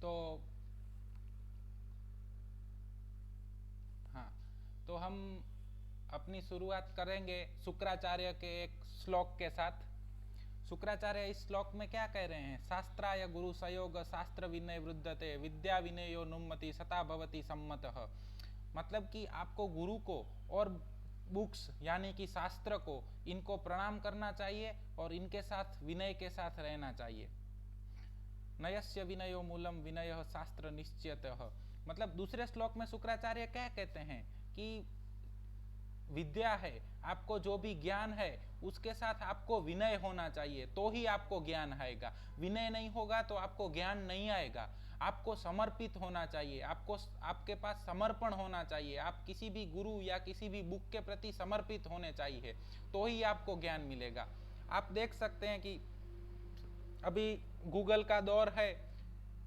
तो हाँ, तो हम अपनी शुरुआत करेंगे शुक्राचार्य के एक श्लोक के साथ। शुक्राचार्य इस श्लोक में क्या कह रहे हैं? शास्त्राय गुरु सयोग शास्त्र विनय वृद्धते विद्या विनयो नुम्मति सता भवति सम्मतः। मतलब कि आपको गुरु को और बुक्स यानी कि शास्त्र को, इनको प्रणाम करना चाहिए और इनके साथ विनय के साथ रहना चाहिए। नयस्य विनयो मूलम विनय शास्त्र निश्चयतः। मतलब दूसरे श्लोक में शुक्राचार्य क्या कहते हैं कि विद्या है, आपको जो भी ज्ञान है उसके साथ आपको विनय होना चाहिए, तो ही आपको ज्ञान आएगा। विनय नहीं होगा तो आपको ज्ञान नहीं आएगा। आपको समर्पित होना चाहिए, आपको आपके पास समर्पण होना चाहिए, आप किसी भी गुरु या किसी भी बुक के प्रति समर्पित होने चाहिए, तो ही आपको ज्ञान मिलेगा। आप देख सकते हैं कि अभी गूगल का दौर है,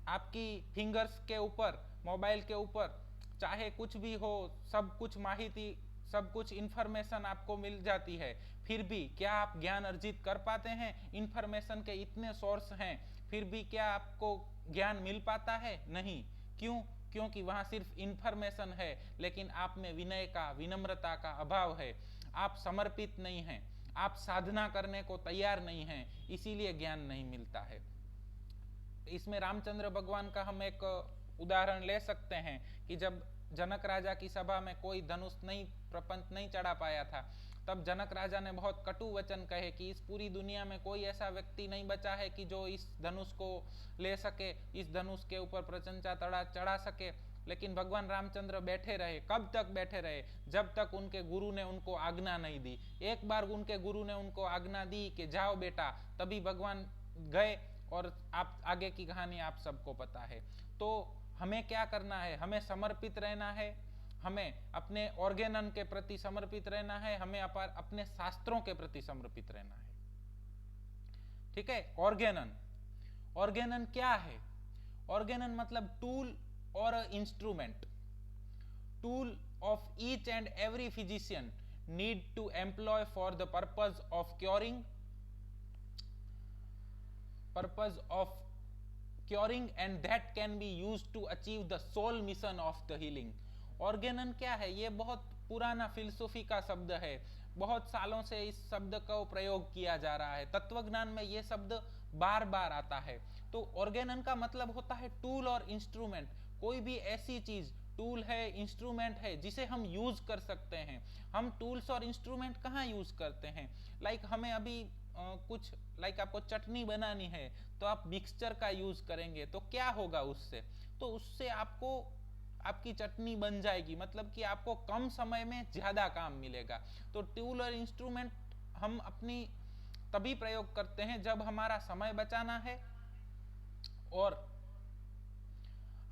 आपकी फिंगर्स के ऊपर, मोबाइल के ऊपर चाहे कुछ भी हो, सब कुछ माहिती, सब कुछ इंफॉर्मेशन आपको मिल जाती है। फिर भी क्या आप ज्ञान अर्जित कर पाते हैं? इंफॉर्मेशन के इतने सोर्स हैं, फिर भी क्या आपको ज्ञान मिल पाता है? नहीं। क्यों? क्योंकि वहां सिर्फ इंफॉर्मेशन है, लेकिन आप में विनय का, विनम्रता का अभाव है। आप समर्पित नहीं हैं, आप साधना करने को तैयार नहीं हैं, इसीलिए ज्ञान नहीं मिलता है। इसमें रामचंद्र भगवान का हम एक उदाहरण ले सकते हैं कि जब जनक राजा की सभा में कोई धनुष नहीं, प्रपंच नहीं चढ़ा पाया था, तब जनक राजा ने बहुत कटु वचन कहे कि इस पूरी दुनिया में कोई ऐसा व्यक्ति नहीं बचा है कि जो इस धनुष को ले सके, इस धनुष के ऊपर प्रचंचा चढ़ा सके। लेकिन भगवान रामचंद्र बैठे रहे। कब तक बैठे रहे? जब तक उनके गुरु ने उनको आज्ञा नहीं दी। एक बार उनके गुरु ने उनको आज्ञा दी कि जाओ बेटा, तभी भगवान गए, और आप आगे की कहानी आप सबको पता है। तो हमें क्या करना है? हमें समर्पित रहना है, हमें अपने ऑर्गेनन के प्रति समर्पित रहना है, हमें अपने शास्त्रों के प्रति समर्पित रहना है। ठीक है? ऑर्गेनन, ऑर्गेनन क्या है? ऑर्गेनन मतलब टूल और instrument. Tool of each and every physician need to employ for the purpose of curing and that can be used to achieve the sole mission of the healing. Organon क्या है? ये बहुत पुराना philosophy का शब्द है, बहुत सालों से इस शब्द का प्रयोग किया जा रहा है। तत्वज्ञान में ये शब्द बार बार आता है। तो ऑर्गेनन का मतलब होता है टूल और इंस्ट्रूमेंट। कोई भी ऐसी चीज टूल है, इंस्ट्रूमेंट है, जिसे हम यूज कर सकते हैं। हम टूल्स और इंस्ट्रूमेंट कहाँ यूज करते हैं? लाइक हमें अभी कुछ, लाइक आपको चटनी बनानी है तो आप मिक्सचर का यूज करेंगे, तो क्या होगा उससे? तो उससे आपको आपकी चटनी बन जाएगी, मतलब कि आपको कम समय में ज्यादा काम मिलेगा। तो टूल और इंस्ट्रूमेंट हम अपनी तभी प्रयोग करते हैं जब हमारा समय बचाना है और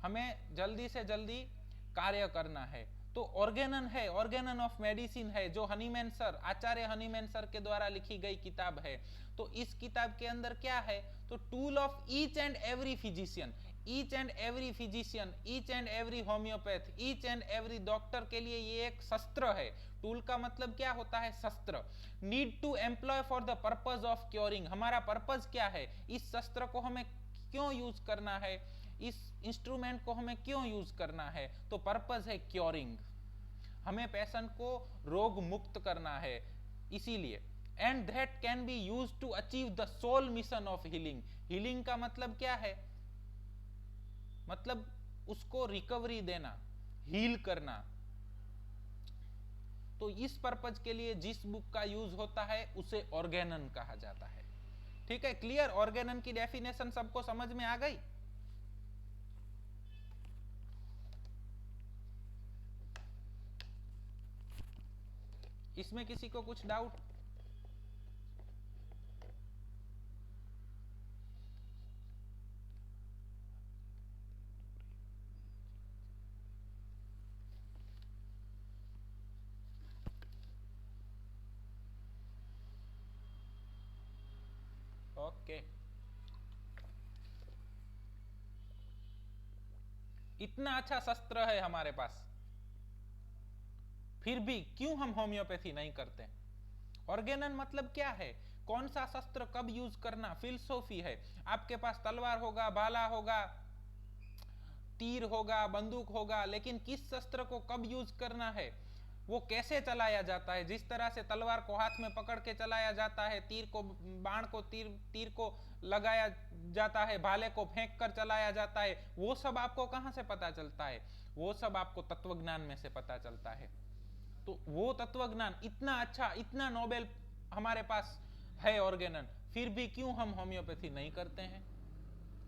हमें जल्दी से जल्दी कार्य करना है। तो ऑर्गेनन है, ऑर्गेनन ऑफ मेडिसिन है, जो हनीमैन सर, आचार्य हनीमैन सर के द्वारा लिखी गई किताब है। तो इस किताब के अंदर क्या है? तो tool of each and every physician, each and every physician, each and every homeopath, each and every doctor के लिए ये एक शस्त्र है। टूल का मतलब क्या होता है? शस्त्र। Need to employ for the purpose of curing. हमारा पर्पज क्या है? इस शस्त्र को हमें क्यों यूज करना है? इस इंस्ट्रूमेंट को हमें क्यों यूज करना है? तो पर्पज है क्योरिंग, हमें पेशेंट को रोग मुक्त करना है, इसीलिए। And that can be use to achieve the sole mission of healing. Healing का मतलब क्या है? मतलब उसको रिकवरी देना, हील करना। तो इस पर्पज के लिए जिस बुक का यूज होता है उसे ऑर्गेनन कहा जाता है। ठीक है? क्लियर? ऑर्गेनन की डेफिनेशन सबको समझ में आ गई? इसमें किसी को कुछ डाउट? ओके। इतना अच्छा शस्त्र है हमारे पास, फिर भी क्यों हम होम्योपैथी नहीं करते? ऑर्गेनन मतलब क्या है? कौन सा शस्त्र कब यूज करना, फिलसफी है। आपके पास तलवार होगा, भाला होगा, तीर होगा, बंदूक होगा, लेकिन किस शस्त्र को कब यूज करना है, वो कैसे चलाया जाता है, जिस तरह से तलवार को हाथ में पकड़ के चलाया जाता है, तीर को, बाण को, तीर को लगाया जाता है, भाले को फेंक कर चलाया जाता है, वो सब आपको कहां से पता चलता है? वो सब आपको तत्वज्ञान में से पता चलता है। तो वो तत्वज्ञान इतना अच्छा, इतना नोबेल हमारे पास है ऑर्गेनन, फिर भी क्यों हम होम्योपैथी नहीं करते हैं?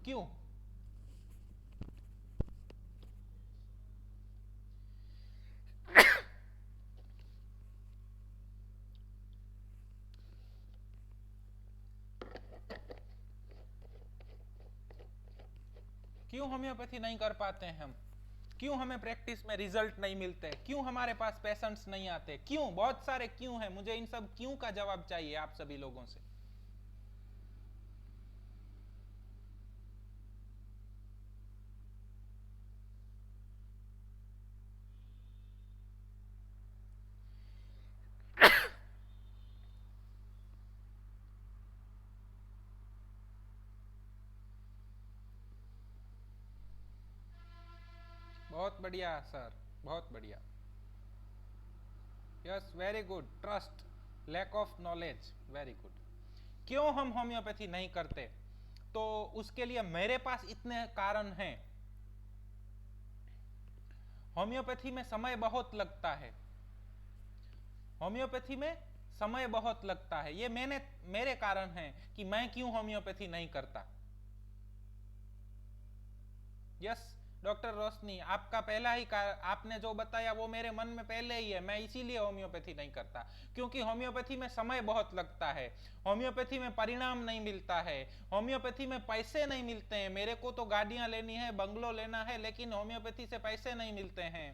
क्यों? क्यों होम्योपैथी नहीं कर पाते हैं हम? क्यों हमें प्रैक्टिस में रिजल्ट नहीं मिलते? क्यों हमारे पास पेशेंट्स नहीं आते? क्यों? बहुत सारे क्यों हैं। मुझे इन सब क्यों का जवाब चाहिए आप सभी लोगों से। बहुत बढ़िया सर, बहुत बढ़िया। Yes, very good. Trust, lack of knowledge, very good. क्यों हम होम्योपैथी नहीं करते? तो उसके लिए मेरे पास इतने कारण हैं। होम्योपैथी में समय बहुत लगता है, होम्योपैथी में समय बहुत लगता है। ये मेरे कारण हैं कि मैं क्यों होम्योपैथी नहीं करता। यस डॉक्टर रोशनी, आपका पहला ही आपने जो बताया वो मेरे मन में पहले ही है। मैं इसीलिए होम्योपैथी नहीं करता, क्योंकि होम्योपैथी में समय बहुत लगता है, होम्योपैथी में परिणाम नहीं मिलता है, होम्योपैथी में पैसे नहीं मिलते हैं। मेरे को तो गाड़ियां लेनी है, बंगलो लेना है, लेकिन होम्योपैथी से पैसे नहीं मिलते हैं।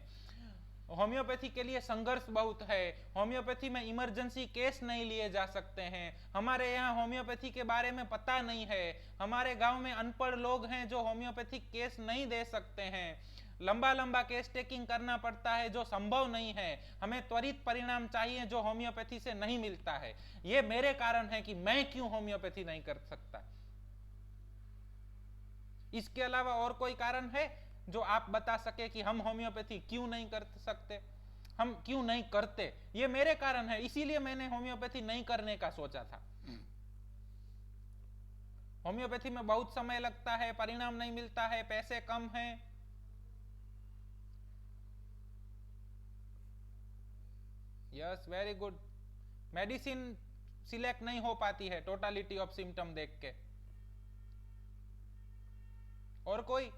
होम्योपैथी के लिए संघर्ष बहुत है। होम्योपैथी में इमरजेंसी केस नहीं लिए जा सकते हैं। हमारे यहाँ होम्योपैथी के बारे में पता नहीं है। हमारे गांव में अनपढ़ लोग हैं जो होम्योपैथिक केस नहीं दे सकते हैं। लंबा लंबा केस टेकिंग करना पड़ता है जो संभव नहीं है। हमें त्वरित परिणाम चाहिए जो होम्योपैथी से नहीं मिलता है। ये मेरे कारण है कि मैं क्यों होम्योपैथी नहीं कर सकता। इसके अलावा और कोई कारण है जो आप बता सके कि हम होम्योपैथी क्यों नहीं कर सकते, हम क्यों नहीं करते? ये मेरे कारण है, इसीलिए मैंने होम्योपैथी नहीं करने का सोचा था। होम्योपैथी में बहुत समय लगता है, परिणाम नहीं मिलता है, पैसे कम हैं। Yes, very good. Medicine select नहीं हो पाती है टोटालिटी ऑफ सिम्टम देख के। और कोई?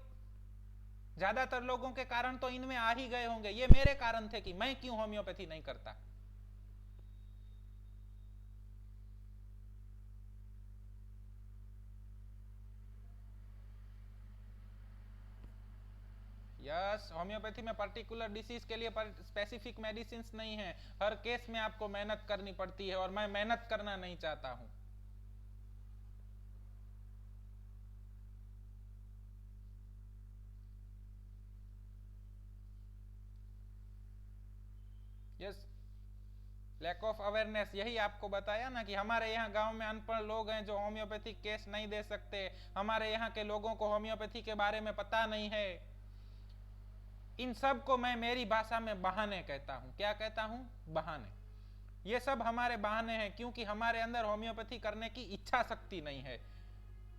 ज्यादातर लोगों के कारण तो इनमें आ ही गए होंगे। ये मेरे कारण थे कि मैं क्यों होम्योपैथी नहीं करता। यस, होम्योपैथी में पर्टिकुलर डिसीज के लिए स्पेसिफिक मेडिसिन नहीं है। हर केस में आपको मेहनत करनी पड़ती है और मैं मेहनत करना नहीं चाहता हूं। यस, लैक ऑफ अवेयरनेस, यही आपको बताया ना कि हमारे यहाँ गांव में अनपढ़ लोग हैं जो होम्योपैथिक केस नहीं दे सकते। हमारे यहाँ के लोगों को होम्योपैथी के बारे में पता नहीं है। इन सब को मैं मेरी भाषा में बहाने कहता हूं। क्या कहता हूं? बहाने। ये सब हमारे बहाने हैं, क्योंकि हमारे अंदर होम्योपैथी करने की इच्छा शक्ति नहीं है।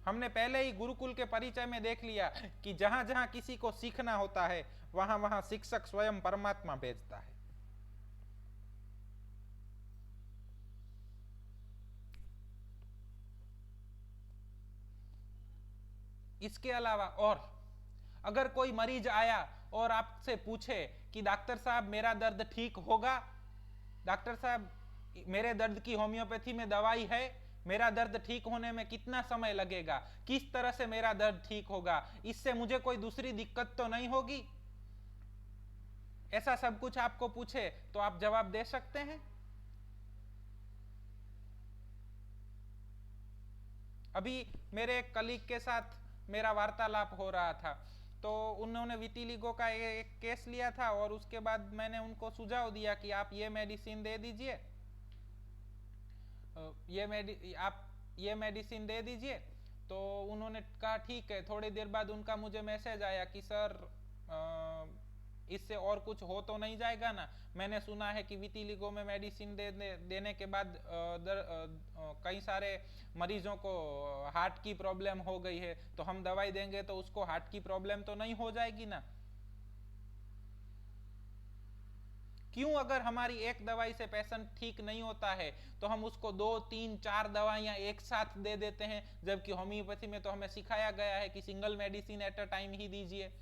हमने पहले ही गुरुकुल के परिचय में देख लिया कि जहां जहां किसी को सीखना होता है वहां वहां शिक्षक स्वयं परमात्मा भेजता है। इसके अलावा और अगर कोई मरीज आया और आपसे पूछे कि डॉक्टर साहब मेरा दर्द ठीक होगा, डॉक्टर साहब मेरे दर्द की होम्योपैथी में दवाई है, मेरा दर्द ठीक होने में कितना समय लगेगा, किस तरह से मेरा दर्द ठीक होगा, इससे मुझे कोई दूसरी दिक्कत तो नहीं होगी, ऐसा सब कुछ आपको पूछे तो आप जवाब दे सकते हैं? अभी मेरे एक कलीग के साथ मेरा वार्तालाप हो रहा था, तो उन्होंने विटिलिगो का एक केस लिया था और उसके बाद मैंने उनको सुझाव दिया कि आप ये मेडिसिन दे दीजिए, आप ये मेडिसिन दे दीजिए तो उन्होंने कहा ठीक है। थोड़ी देर बाद उनका मुझे मैसेज आया कि सर इससे और कुछ हो तो नहीं जाएगा ना। मैंने सुना है कि वितिलिगो में मेडिसिन देने के बाद कई सारे मरीजों को हार्ट की प्रॉब्लम हो गई है, तो हम दवाई देंगे तो उसको हार्ट की प्रॉब्लम तो नहीं हो जाएगी ना। क्यों अगर हमारी एक दवाई से पेशेंट ठीक नहीं होता है तो हम उसको 2, 3, 4 दवाइयां एक साथ दे देते हैं, जबकि होम्योपैथी में तो हमें सिखाया गया है कि single medicine at a time ही दीजिए।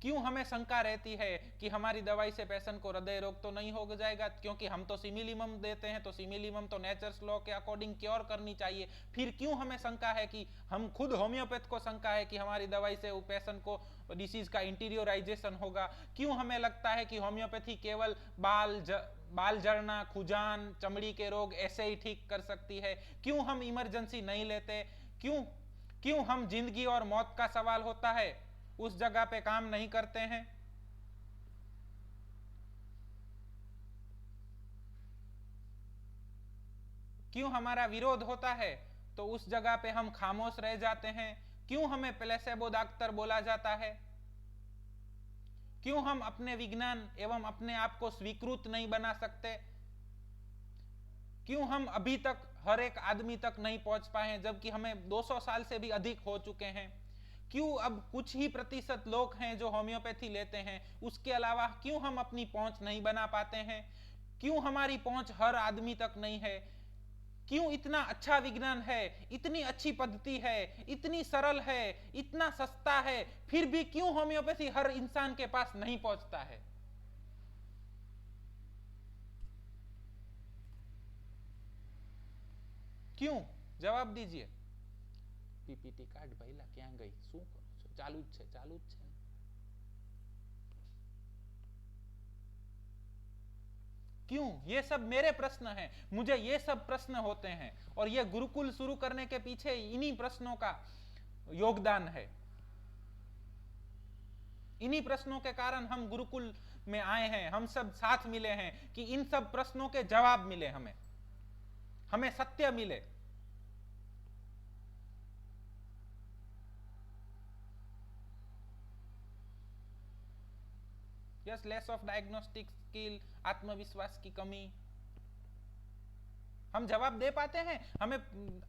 क्यों हमें शंका रहती है कि हमारी दवाई से पेशेंट को हृदय रोग तो नहीं हो जाएगा, क्योंकि हम तो सिमिलीमम देते हैं, तो सिमिलीमम तो नेचर्स लॉ के अकॉर्डिंग क्योर करनी चाहिए। फिर क्यों हमें शंका है कि हम खुद होम्योपैथ को शंका है कि हमारी दवाई से पेशेंट को डिसीज का इंटीरियोराइजेशन होगा। क्यों हमें लगता है कि होम्योपैथी केवल बाल जड़ना, खुजान, चमड़ी के रोग ऐसे ही ठीक कर सकती है। क्यों हम इमरजेंसी नहीं लेते, क्यों हम जिंदगी और मौत का सवाल होता है उस जगह पे काम नहीं करते हैं। क्यों हमारा विरोध होता है तो उस जगह पे हम खामोश रह जाते हैं। क्यों हमें प्लेसेबो डॉक्टर बोला जाता है। क्यों हम अपने विज्ञान एवं अपने आप को स्वीकृत नहीं बना सकते। क्यों हम अभी तक हर एक आदमी तक नहीं पहुंच पाए, जबकि हमें 200 साल से भी अधिक हो चुके हैं। क्यों अब कुछ ही प्रतिशत लोग हैं जो होम्योपैथी लेते हैं, उसके अलावा क्यों हम अपनी पहुंच नहीं बना पाते हैं। क्यों हमारी पहुंच हर आदमी तक नहीं है। क्यों इतना अच्छा विज्ञान है, इतनी अच्छी पद्धति है, इतनी सरल है, इतना सस्ता है, फिर भी क्यों होम्योपैथी हर इंसान के पास नहीं पहुंचता है। क्यों, जवाब दीजिए। पीपीटी कार्ड भैला क्या गई, शू करो છો? ચાલુ જ છે। क्यों, ये सब मेरे प्रश्न हैं, मुझे ये सब प्रश्न होते हैं, और ये गुरुकुल शुरू करने के पीछे इन्हीं प्रश्नों का योगदान है। इन्हीं प्रश्नों के कारण हम गुरुकुल में आए हैं, हम सब साथ मिले हैं कि इन सब प्रश्नों के जवाब मिले, हमें सत्य मिले। Yes, less of diagnostic skill, आत्मविश्वास की कमी। हम जवाब दे पाते हैं। हमें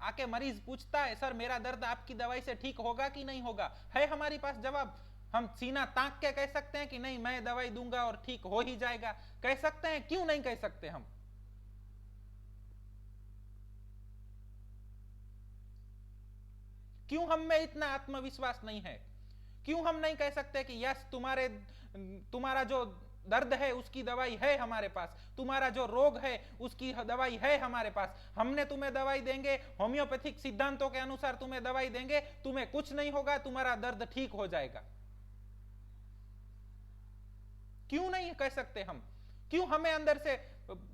आके मरीज पूछता है सर मेरा दर्द आपकी दवाई से ठीक होगा कि नहीं होगा, है हमारे पास जवाब। हम सीना ताक के कह सकते हैं कि नहीं मैं दवाई दूंगा और ठीक हो ही जाएगा, कह सकते हैं। क्यों नहीं कह सकते हम। क्यों हम में इतना आत्मविश्वास नहीं है। क्यों हम नहीं कह सकते कि यस तुम्हारा जो दर्द है उसकी दवाई है हमारे पास, तुम्हारा जो रोग है उसकी दवाई है हमारे पास, हमने तुम्हें दवाई देंगे, होम्योपैथिक सिद्धांतों के अनुसार तुम्हें दवाई देंगे, तुम्हें कुछ नहीं होगा, तुम्हारा दर्द ठीक हो जाएगा। क्यों नहीं कह सकते हम। क्यों हमें अंदर से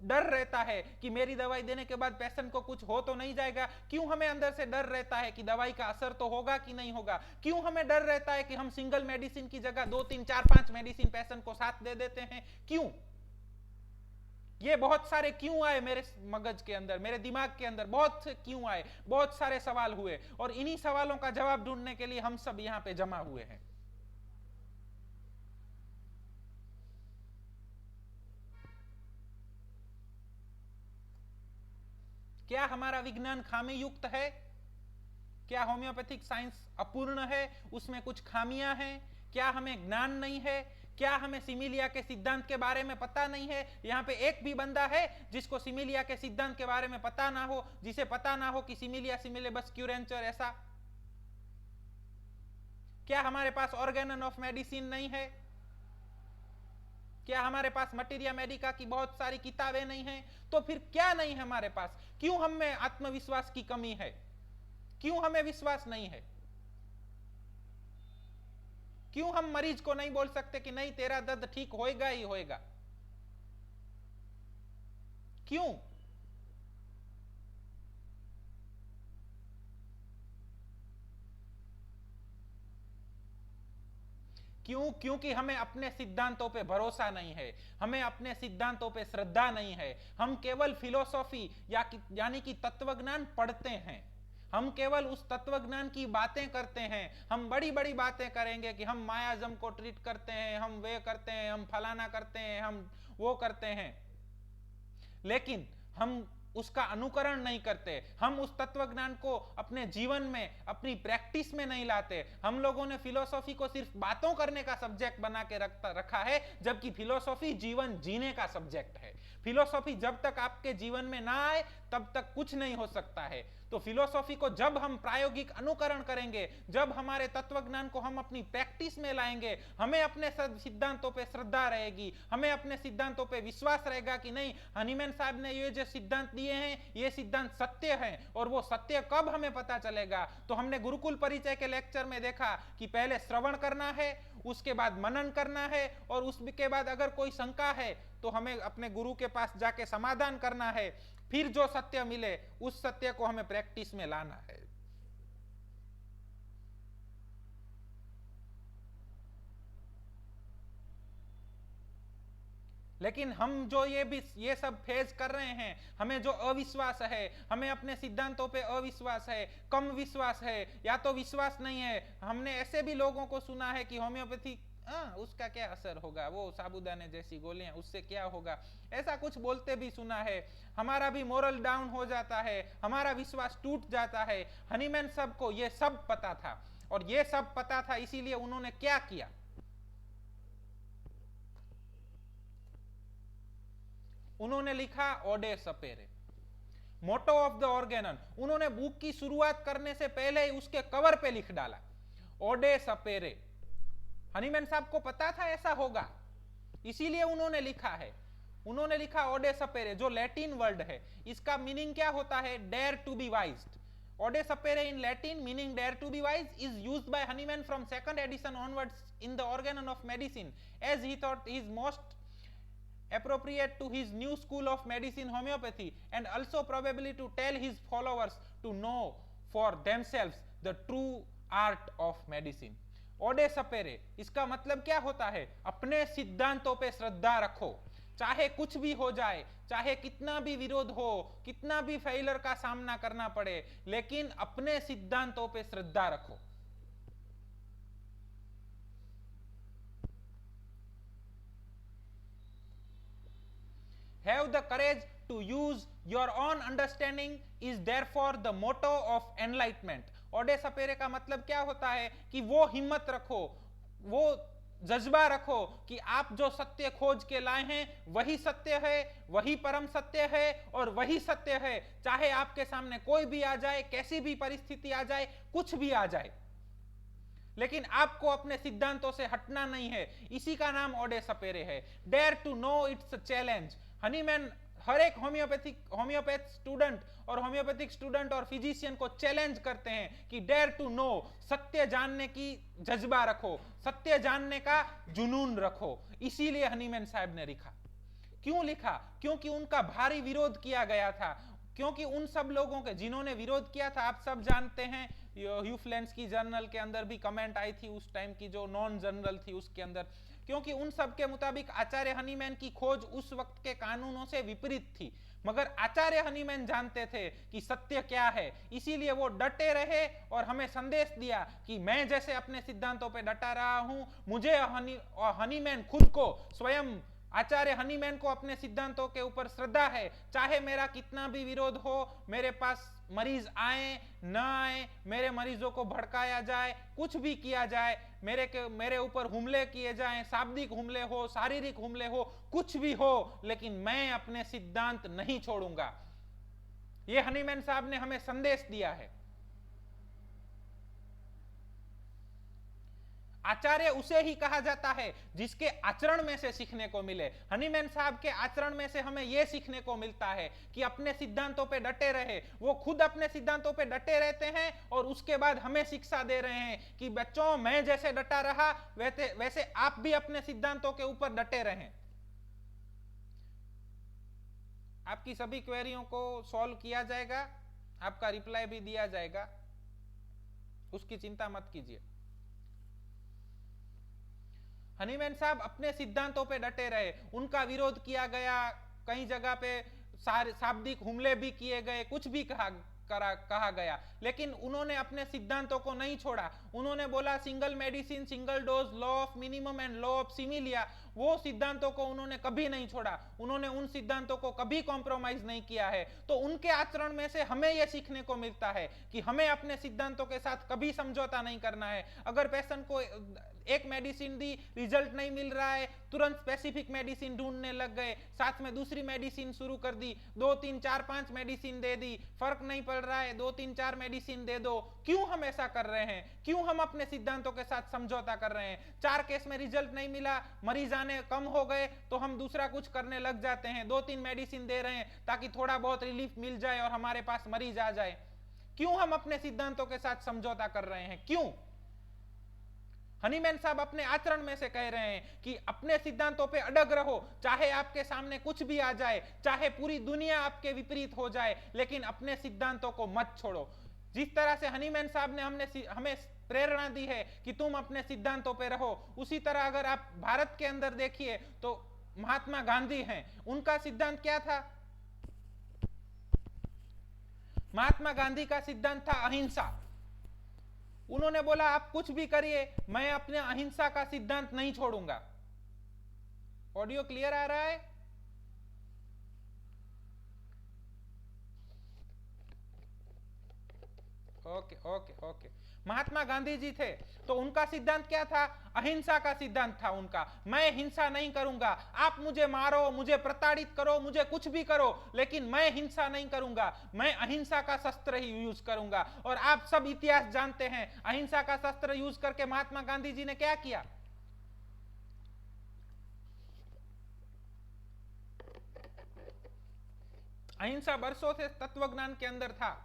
डर रहता है कि मेरी दवाई देने के बाद पेशेंट को कुछ हो तो नहीं जाएगा। क्यों हमें अंदर से डर रहता है कि दवाई का असर तो होगा कि नहीं होगा। क्यों हमें डर रहता है कि हम सिंगल मेडिसिन की जगह 2, 3, 4, 5 मेडिसिन पेशेंट को साथ दे देते हैं। क्यों, ये बहुत सारे क्यों आए मेरे मगज के अंदर, मेरे दिमाग के अंदर बहुत से क्यों आए, बहुत सारे सवाल हुए, और इन्हीं सवालों का जवाब ढूंढने के लिए हम सब यहां पे जमा हुए हैं। क्या हमारा विज्ञान खामी युक्त है। क्या होम्योपैथिक साइंस अपूर्ण है, उसमें कुछ खामियां हैं। क्या हमें ज्ञान नहीं है। क्या हमें सिमिलिया के सिद्धांत के बारे में पता नहीं है। यहाँ पे एक भी बंदा है जिसको सिमिलिया के सिद्धांत के बारे में पता ना हो, जिसे पता ना हो कि सिमिलिया सिमिलेबस क्यूरेंचर ऐसा। क्या हमारे पास ऑर्गेनन ऑफ मेडिसिन नहीं है। क्या हमारे पास मटीरिया मेडिका की बहुत सारी किताबें नहीं हैं। तो फिर क्या नहीं है हमारे पास। क्यों हम में आत्मविश्वास की कमी है। क्यों हमें विश्वास नहीं है। क्यों हम मरीज को नहीं बोल सकते कि नहीं तेरा दर्द ठीक होएगा ही होएगा। क्यों। क्यों, क्योंकि हमें अपने सिद्धांतों पे भरोसा नहीं है, हमें अपने सिद्धांतों पे श्रद्धा नहीं है। हम केवल फिलोसॉफी यानी कि तत्वज्ञान पढ़ते हैं, हम केवल उस तत्व ज्ञान की बातें करते हैं। हम बड़ी बड़ी बातें करेंगे कि हम मायाजम को ट्रीट करते हैं, हम वे करते हैं, हम फलाना करते हैं, हम वो करते हैं, लेकिन हम उसका अनुकरण नहीं करते। हम उस तत्व ज्ञान को अपने जीवन में, अपनी प्रैक्टिस में नहीं लाते। हम लोगों ने फिलोसॉफी को सिर्फ बातों करने का सब्जेक्ट बना के रखा है, जबकि फिलोसॉफी जीवन जीने का सब्जेक्ट है। फिलोसॉफी जब तक आपके जीवन में ना आए तब तक कुछ नहीं हो सकता है। तो फिलोसॉफी को जब हम प्रायोगिक अनुकरण करेंगे, जब हमारे तत्व ज्ञान को हम अपनी प्रैक्टिस में लाएंगे, हमें अपने सिद्धांतों पे श्रद्धा रहेगी, हमें अपने सिद्धांतों पे विश्वास रहेगा कि नहीं, हनीमैन साहब ने ये जो सिद्धांत दिए हैं ये सिद्धांत सत्य हैं। और वो सत्य कब हमें पता चलेगा? तो हमने गुरुकुल परिचय के लेक्चर में देखा कि पहले श्रवण करना है, उसके बाद मनन करना है, और उसके बाद अगर कोई शंका है तो हमें अपने गुरु के पास जाके समाधान करना है। फिर जो सत्य मिले उस सत्य को हमें प्रैक्टिस में लाना है। लेकिन हम जो ये सब फेस कर रहे हैं, हमें जो अविश्वास है, हमें अपने सिद्धांतों पे अविश्वास है, कम विश्वास है, या तो विश्वास नहीं है। हमने ऐसे भी लोगों को सुना है कि होम्योपैथी उसका क्या असर होगा, वो साबुदाने जैसी गोलियां, उससे क्या होगा, ऐसा कुछ बोलते भी सुना है। हमारा भी मोरल डाउन हो जाता है, हमारा विश्वास टूट जाता है। हनीमैन साहब को ये सब पता था, और ये सब पता था, इसीलिए उन्होंने क्या किया, उन्होंने लिखा ओडे सपेरे, मोटो ऑफ द ऑर्गेनन। उन्होंने बुक की शुरुआत करने से पहले ही उसके कवर पे लिख डाला ओडे सपेरे। हनीमैन साहब को पता था ऐसा होगा, इसीलिए उन्होंने लिखा है। उन्होंने लिखा ओडे सपेरे, जो लैटिन वर्ड है, इसका मीनिंग क्या होता है? Dare to be wise. ओडे सपेरे in Latin meaning dare to be wise is used by Hahnemann from second edition onwards in the Organon of medicine, as he thought is most appropriate to his new school of medicine, homeopathy, and also probably to tell his followers to know for themselves the true art of medicine. ओडे सपेरे, इसका मतलब क्या होता है? अपने सिद्धांतों पे श्रद्धा रखो, चाहे कुछ भी हो जाए, चाहे कितना भी विरोध हो, कितना भी फेलियर का सामना करना पड़े, लेकिन अपने सिद्धांतों पे श्रद्धा रखो। Have the courage to use your own understanding is therefore the motto of enlightenment. ओडे सपेरे का मतलब क्या होता है? कि वो हिम्मत रखो, वो जज्बा रखो कि आप जो सत्य खोज के लाए हैं वही सत्य है, वही परम सत्य है, और वही सत्य है, चाहे आपके सामने कोई भी आ जाए, कैसी भी परिस्थिति आ जाए, कुछ भी आ जाए, लेकिन आपको अपने सिद्धांतों से हटना नहीं है। इसी का नाम ओडे सपेरे है। Dare to know its challenge. Hahnemann हर एक होम्योपैथ स्टूडेंट और होम्योपैथिक स्टूडेंट और फिजिशियन को चैलेंज करते हैं कि डेयर टू नो, सत्य जानने की जज्बा रखो, सत्य जानने का जुनून रखो। इसीलिए हनीमैन साहब ने लिखा। क्यों लिखा? क्योंकि उनका भारी विरोध किया गया था, क्योंकि उन सब लोगों के जिन्होंने विरोध किया था, आप सब जानते हैं, ह्यू फ्लेंस की जर्नल के अंदर भी कमेंट आई थी उस टाइम की, जो नॉन जर्नल थी उसके अंदर, क्योंकि उन सब के मुताबिक आचार्य हनीमैन की खोज उस वक्त के कानूनों से विपरीत थी। मगर आचार्य हनीमैन जानते थे कि सत्य क्या है, इसीलिए वो डटे रहे और हमें संदेश दिया कि मैं जैसे अपने सिद्धांतों पे डटा रहा हूं, मुझे हनीमैन खुद को, स्वयं आचार्य हनीमैन को अपने सिद्धांतों के ऊपर श्रद्धा है। चाहे मेरा कितना भी विरोध हो, मेरे पास मरीज आए न आए, मेरे मरीजों को भड़काया जाए, कुछ भी किया जाए, मेरे ऊपर हमले किए जाएं, शाब्दिक हमले हो, शारीरिक हमले हो, कुछ भी हो, लेकिन मैं अपने सिद्धांत नहीं छोड़ूंगा। ये हनीमैन साहब ने हमें संदेश दिया है। आचार्य उसे ही कहा जाता है जिसके आचरण में से सीखने को मिले। हनीमैन साहब के आचरण में से हमें यह सीखने को मिलता है कि अपने सिद्धांतों पे डटे रहे। वो खुद अपने सिद्धांतों पे डटे रहते हैं और उसके बाद हमें शिक्षा दे रहे हैं कि बच्चों, मैं जैसे डटा रहा वैसे आप भी अपने सिद्धांतों के ऊपर डटे रहें। आपकी सभी क्वेरियों को सॉल्व किया जाएगा, आपका रिप्लाई भी दिया जाएगा, उसकी चिंता मत कीजिए। हनीमैन साहब अपने सिद्धांतों पे डटे रहे, उनका विरोध किया गया, कई जगह पे शाब्दिक हमले भी किए गए, कुछ भी कहा गया, लेकिन उन्होंने अपने सिद्धांतों को नहीं छोड़ा। उन्होंने बोला single medicine, single dose, law of minimum and law of similia, वो सिद्धांतों को उन्होंने कभी नहीं छोड़ा। उन्होंने उन सिद्धांतों को कभी कॉम्प्रोमाइज नहीं किया है। तो उनके आचरण में से हमें यह सीखने को मिलता है कि हमें अपने सिद्धांतों के साथ कभी समझौता नहीं करना है। अगर पेशेंट को एक मेडिसिन दी, रिजल्ट नहीं मिल रहा है, तुरंत स्पेसिफिक मेडिसिन ढूंढने लग गए, साथ में दूसरी मेडिसिन शुरू कर दी, 2 3 4 5 मेडिसिन दे दी, फर्क नहीं पड़ रहा है, 2 3 4 मेडिसिन दे दो। क्यों हम ऐसा कर रहे हैं? क्यों हम अपने सिद्धांतों के साथ समझौता कर रहे हैं? 4 केस में रिजल्ट नहीं मिला, मरीज आने कम हो गए, तो हम दूसरा कुछ करने लग जाते हैं, 2 3 मेडिसिन दे रहे हैं ताकि थोड़ा बहुत रिलीफ मिल जाए और हमारे पास मरीज आ जाए। क्यों हम अपने सिद्धांतों के साथ समझौता कर रहे हैं? क्यों? हनीमैन साहब अपने आचरण में से कह रहे हैं कि अपने सिद्धांतों पे अडग रहो, चाहे आपके सामने कुछ भी आ जाए, चाहे पूरी दुनिया आपके विपरीत हो जाए, लेकिन अपने सिद्धांतों को मत छोड़ो। जिस तरह से हनीमैन साहब ने हमें प्रेरणा दी है कि तुम अपने सिद्धांतों पे रहो, उसी तरह अगर आप भारत के अंदर देखिए तो महात्मा गांधी हैं, उनका सिद्धांत क्या था? महात्मा गांधी का सिद्धांत था अहिंसा। उन्होंने बोला आप कुछ भी करिए, मैं अपने अहिंसा का सिद्धांत नहीं छोड़ूंगा। ऑडियो क्लियर आ रहा है? Okay okay okay. Mahatma Gandhi ji थे तो उनका सिद्धांत क्या था? अहिंसा का सिद्धांत था उनका। मैं हिंसा नहीं करूंगा, आप मुझे मारो, मुझे प्रताड़ित करो, मुझे कुछ भी करो, लेकिन मैं हिंसा नहीं करूंगा, मैं अहिंसा का शस्त्र ही यूज करूंगा। और आप सब इतिहास जानते हैं, अहिंसा का शस्त्र यूज करके महात्मा गांधी जी ने क्या किया? अहिंसा बरसों से तत्वज्ञान के अंदर था,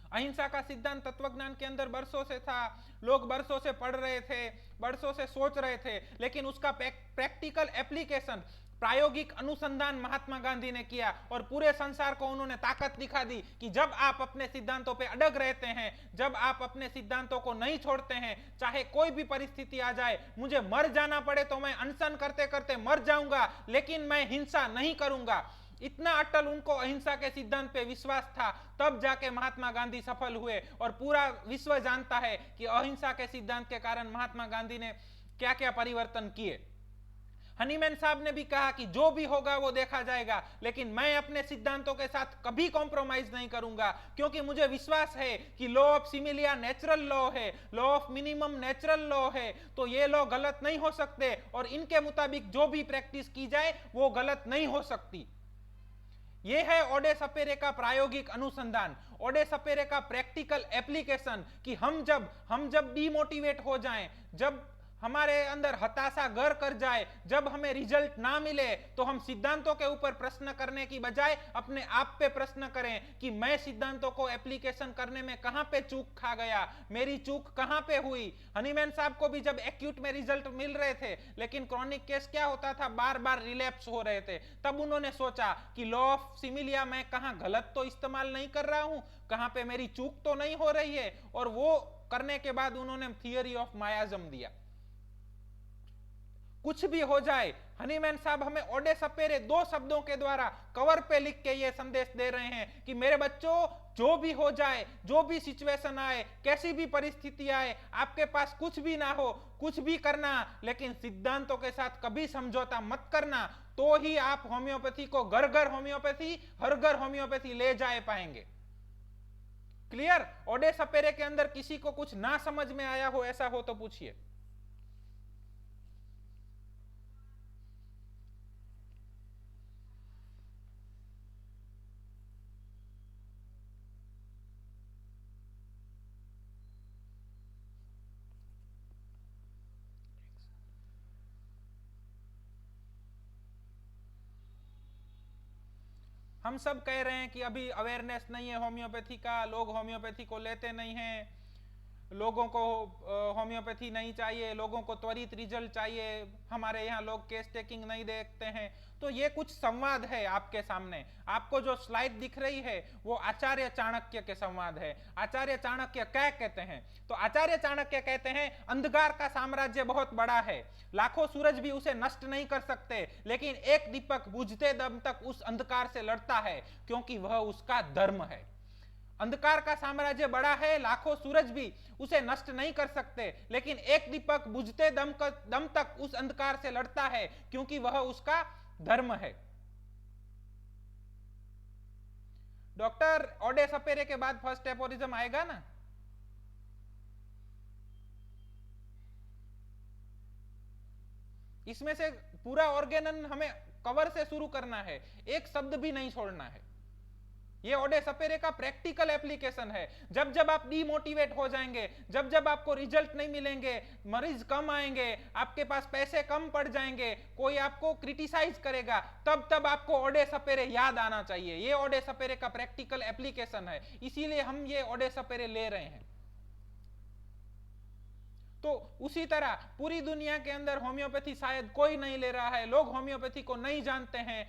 अहिंसा का सिद्धांत तत्वज्ञान के अंदर बरसों से था, लोग बरसों से पढ़ रहे थे, बरसों से सोच रहे थे, लेकिन उसका प्रैक्टिकल एप्लीकेशन, प्रायोगिक अनुसंधान महात्मा गांधी ने किया और पूरे संसार को उन्होंने ताकत दिखा दी कि जब आप अपने सिद्धांतों पे अडग रहते हैं, जब आप अपने सिद्धांतों को नहीं छोड़ते हैं, चाहे कोई भी परिस्थिति आ जाए, मुझे मर जाना पड़े तो मैं अनशन करते करते मर जाऊंगा, लेकिन मैं हिंसा नहीं करूंगा। इतना अटल उनको अहिंसा के सिद्धांत पे विश्वास था, तब जाके महात्मा गांधी सफल हुए। और पूरा विश्व जानता है कि अहिंसा के सिद्धांत के कारण महात्मा गांधी ने क्या क्या परिवर्तन किए। हनीमैन साहब ने भी कहा कि जो भी होगा वो देखा जाएगा, लेकिन मैं अपने सिद्धांतों के साथ कभी कॉम्प्रोमाइज नहीं करूंगा, क्योंकि मुझे विश्वास है कि लॉ ऑफ सिमिलिया नेचुरल लॉ है, law of minimum natural law है, तो ये लॉ गलत नहीं हो सकते और इनके मुताबिक जो भी प्रैक्टिस की जाए वो गलत नहीं हो सकती। ये है ओडे सपेरे का प्रायोगिक अनुसंधान, ओडे सपेरे का प्रैक्टिकल एप्लीकेशन कि हम जब डीमोटिवेट हो जाएं, जब हमारे अंदर हताशा घर कर जाए, जब हमें रिजल्ट ना मिले, तो हम सिद्धांतों के ऊपर प्रश्न करने की बजाय अपने आप पे प्रश्न करें कि मैं सिद्धांतों को एप्लीकेशन करने में कहां पे चूक खा गया, मेरी चूक कहां पे हुई। हनीमैन साहब को भी जब एक्यूट में रिजल्ट मिल रहे थे, लेकिन क्रॉनिक केस क्या होता था, बार बार रिलैप्स हो रहे थे, तब उन्होंने सोचा कि लॉ ऑफ सिमिलिया मैं कहां गलत तो इस्तेमाल नहीं कर रहा हूं, कहां पे मेरी चूक तो नहीं हो रही है, और वो करने के बाद उन्होंने थियरी ऑफ मायाज्म दिया। कुछ भी हो जाए, हनीमैन साहब हमें ओडे सपेरे 2 शब्दों के द्वारा कवर पे लिख के ये संदेश दे रहे हैं कि मेरे बच्चों, जो भी हो जाए, जो भी सिचुएशन आए, कैसी भी परिस्थिति आए, आपके पास कुछ भी ना हो, कुछ भी करना, लेकिन सिद्धांतों के साथ कभी समझौता मत करना, तो ही आप होम्योपैथी को घर घर होम्योपैथी, हर घर होम्योपैथी ले जाए पाएंगे। क्लियर? ओडे सपेरे के अंदर किसी को कुछ ना समझ में आया हो, ऐसा हो तो पूछिए। हम सब कह रहे हैं कि अभी अवेयरनेस नहीं है होम्योपैथी का, लोग होम्योपैथी को लेते नहीं हैं, लोगों को होम्योपैथी नहीं चाहिए, लोगों को त्वरित रिजल्ट चाहिए, हमारे यहाँ लोग केस टेकिंग नहीं देखते हैं। तो ये कुछ संवाद है आपके सामने। आपको जो स्लाइड दिख रही है वो आचार्य चाणक्य के संवाद है। आचार्य चाणक्य क्या कहते हैं? तो आचार्य चाणक्य कहते हैं अंधकार का साम्राज्य बहुत बड़ा है, लाखों सूरज भी उसे नष्ट नहीं कर सकते, लेकिन एक दीपक बुझते दम तक उस अंधकार से लड़ता है, क्योंकि वह उसका धर्म है। अंधकार का साम्राज्य बड़ा है, लाखों सूरज भी उसे नष्ट नहीं कर सकते, लेकिन एक दीपक बुझते दम तक उस अंधकार से लड़ता है, क्योंकि वह उसका धर्म है। डॉक्टर ओडे सपेरे के बाद फर्स्ट एपोरिज्म आएगा ना? इसमें से पूरा ऑर्गेनन हमें कवर से शुरू करना है, एक शब्द भी नहीं छोड़ना है। ये ओडे सपेरे का प्रैक्टिकल एप्लीकेशन है। जब जब आप डीमोटिवेट हो जाएंगे, जब जब आपको रिजल्ट नहीं मिलेंगे, मरीज कम आएंगे, आपके पास पैसे कम पड़ जाएंगे, कोई आपको क्रिटिसाइज करेगा, तब तब आपको ओडे सपेरे याद आना चाहिए। ये ओडे सपेरे का प्रैक्टिकल एप्लीकेशन है, इसीलिए हम ये ओडे सपेरे ले रहे हैं। तो उसी तरह पूरी दुनिया के अंदर होम्योपैथी शायद कोई नहीं ले रहा है, लोग होम्योपैथी को नहीं जानते हैं।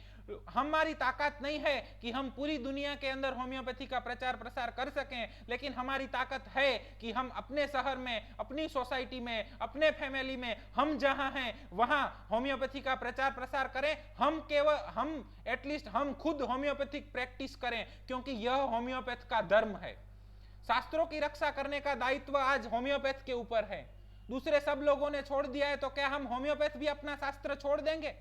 हमारी ताकत नहीं है कि हम पूरी दुनिया के अंदर होम्योपैथी का प्रचार प्रसार कर सकें, लेकिन हमारी ताकत है कि हम अपने शहर में, अपनी सोसाइटी में, अपने फैमिली में, हम जहां हैं वहां होम्योपैथी का प्रचार प्रसार करें। हम एटलीस्ट हम खुद होम्योपैथिक प्रैक्टिस करें, क्योंकि यह होम्योपैथ का धर्म है। शास्त्रों की रक्षा करने का दायित्व आज होम्योपैथ के ऊपर है। दूसरे सब लोगों ने छोड़ दिया है, तो क्या हम होम्योपैथ भी अपना शास्त्र छोड़ देंगे?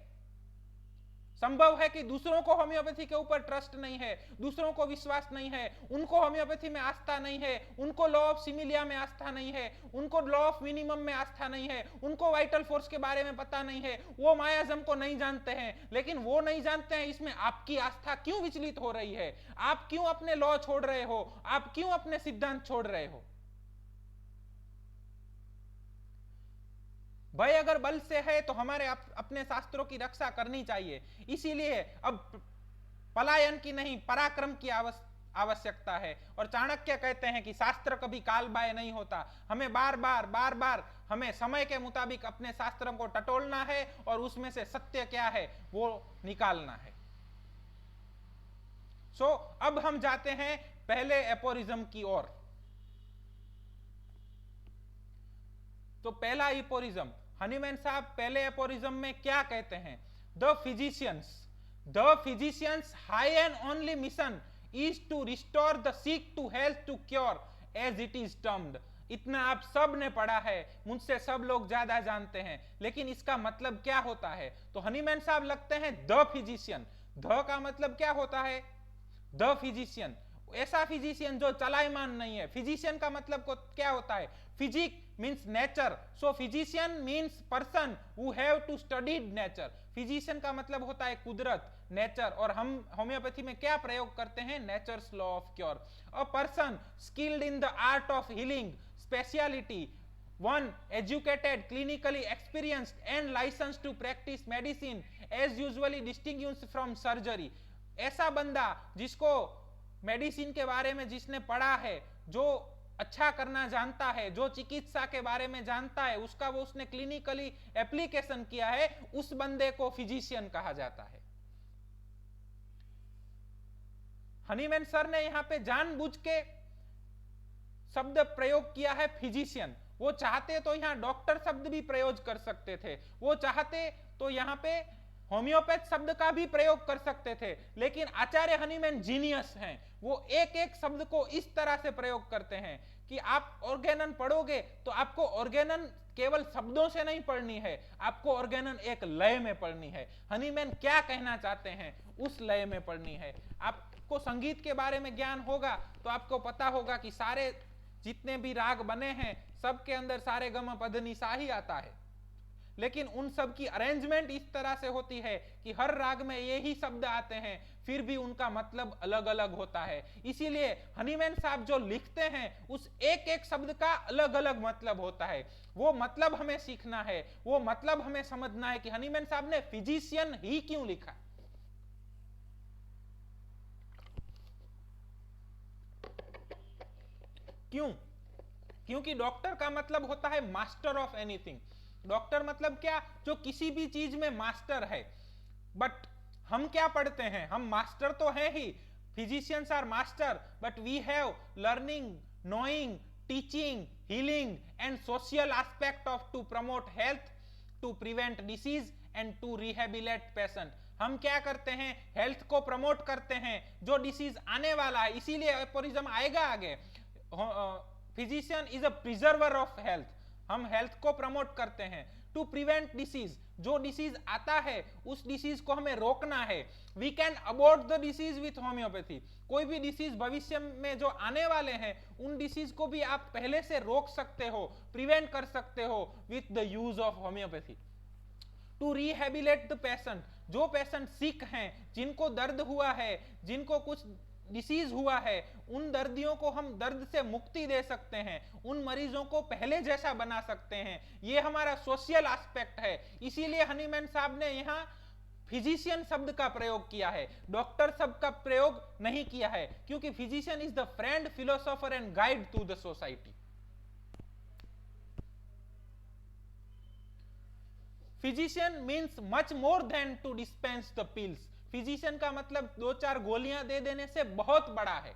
संभव है कि दूसरों को होम्योपैथी के ऊपर ट्रस्ट नहीं है, दूसरों को विश्वास नहीं है, उनको होम्योपैथी में आस्था नहीं है, उनको लॉ ऑफ सिमिलिया में आस्था नहीं है, उनको लॉ ऑफ मिनिमम में आस्था नहीं है, उनको वाइटल फोर्स के बारे में पता नहीं है, वो मायाजम को नहीं जानते हैं। लेकिन वो नहीं जानते हैं, इसमें आपकी आस्था क्यों विचलित हो रही है? आप क्यों अपने लॉ छोड़ रहे हो? आप क्यों अपने सिद्धांत छोड़ रहे हो? भय अगर बल से है तो हमारे अपने शास्त्रों की रक्षा करनी चाहिए। इसीलिए अब पलायन की नहीं, पराक्रम की आवश्यकता है। और चाणक्य कहते हैं कि शास्त्र कभी कालबाह्य नहीं होता। हमें बार बार हमें समय के मुताबिक अपने शास्त्रों को टटोलना है और उसमें से सत्य क्या है वो निकालना है। अब हम जाते हैं पहले एपोरिज्म की ओर। तो पहला एपोरिज्म, हनीमैन साहब पहले एपोरिज्म में क्या कहते हैं? The physicians high and only mission is to restore the sick to health to cure as it is termed. इतना आप सब ने पढ़ा है, मुझसे सब लोग ज्यादा जानते हैं, लेकिन इसका मतलब क्या होता है? तो हनीमैन साहब लगते हैं द फिजिशियन। द का मतलब क्या होता है? द फिजिशियन, ऐसा फिजिशियन जो चलायमान नहीं है। फिजिशियन का मतलब क्या होता है? Physic means nature, so physician means person who have to studied nature। Physician का मतलब होता है कुदरत, नेचर, और हम होम्योपैथी में क्या प्रयोग करते हैं? Nature's law of cure. A person skilled in the art of healing, speciality, one educated, clinically experienced and licensed to practice medicine as usually distinguished from surgery। ऐसा बंदा जिसको मेडिसिन के बारे में जिसने पढ़ा है, जो अच्छा करना जानता है, जो चिकित्सा के बारे में जानता है, उसका वो उसने क्लिनिकली एप्लीकेशन किया है, उस बंदे को फिजिशियन कहा जाता है। हनीमैन सर ने यहां पे जानबूझ के शब्द प्रयोग किया है फिजिशियन। वो चाहते तो यहां डॉक्टर शब्द भी प्रयोग कर सकते थे, वो चाहते तो यहां पे होम्योपैथ शब्द का भी प्रयोग कर सकते थे, लेकिन आचार्य हनीमैन जीनियस हैं। वो एक एक शब्द को इस तरह से प्रयोग करते हैं कि आप ऑर्गेनन पढ़ोगे तो आपको ऑर्गेनन केवल शब्दों से नहीं पढ़नी है, आपको ऑर्गेनन एक लय में पढ़नी है। हनीमैन क्या कहना चाहते हैं उस लय में पढ़नी है। आपको संगीत के बारे में ज्ञान होगा तो आपको पता होगा कि सारे जितने भी राग बने हैं सबके अंदर सारे गम पध नि सा ही आता है, लेकिन उन सब की अरेंजमेंट इस तरह से होती है कि हर राग में यही शब्द आते हैं, फिर भी उनका मतलब अलग अलग होता है। इसीलिए हनीमैन साहब जो लिखते हैं उस एक एक शब्द का अलग अलग मतलब होता है। वो मतलब हमें सीखना है, वो मतलब हमें समझना है कि हनीमैन साहब ने फिजिशियन ही क्यों लिखा। क्यों? क्योंकि डॉक्टर का मतलब होता है मास्टर ऑफ एनीथिंग। डॉक्टर मतलब क्या? जो किसी भी चीज में मास्टर है। बट हम क्या पढ़ते हैं? हम मास्टर तो है ही, physicians are master, but we have learning, knowing, teaching, healing and social aspect of to promote health, to prevent disease and to rehabilitate patient. हम क्या करते हैं, हेल्थ को प्रमोट करते हैं, जो डिसीज आने वाला है, इसीलिए एपोरिज्म आएगा आगे। Physician is a preserver of health, हम हेल्थ को प्रमोट करते हैं। टू प्रिवेंट डिसीज, जो डिसीज आता है उस डिसीज को हमें रोकना है। We can abort the disease with homeopathy, कोई भी डिसीज भविष्य में जो आने वाले हैं उन डिसीज को भी आप पहले से रोक सकते हो, प्रिवेंट कर सकते हो with the use of homeopathy. To rehabilitate the patient, जो पेशेंट सिक हैं, जिनको दर्द हुआ है, जिनको कुछ डिसीज हुआ है, उन दर्दियों को हम दर्द से मुक्ति दे सकते हैं, उन मरीजों को पहले जैसा बना सकते हैं। ये हमारा सोशल एस्पेक्ट है। इसीलिए हनीमैन साहब ने यहाँ फिजिशियन शब्द का प्रयोग किया है, डॉक्टर शब्द का प्रयोग नहीं किया है, क्योंकि physician is the friend, philosopher and guide to the society. Physician means much more than to dispense the pills, physician का मतलब 2-4 गोलियां दे देने से बहुत बड़ा है।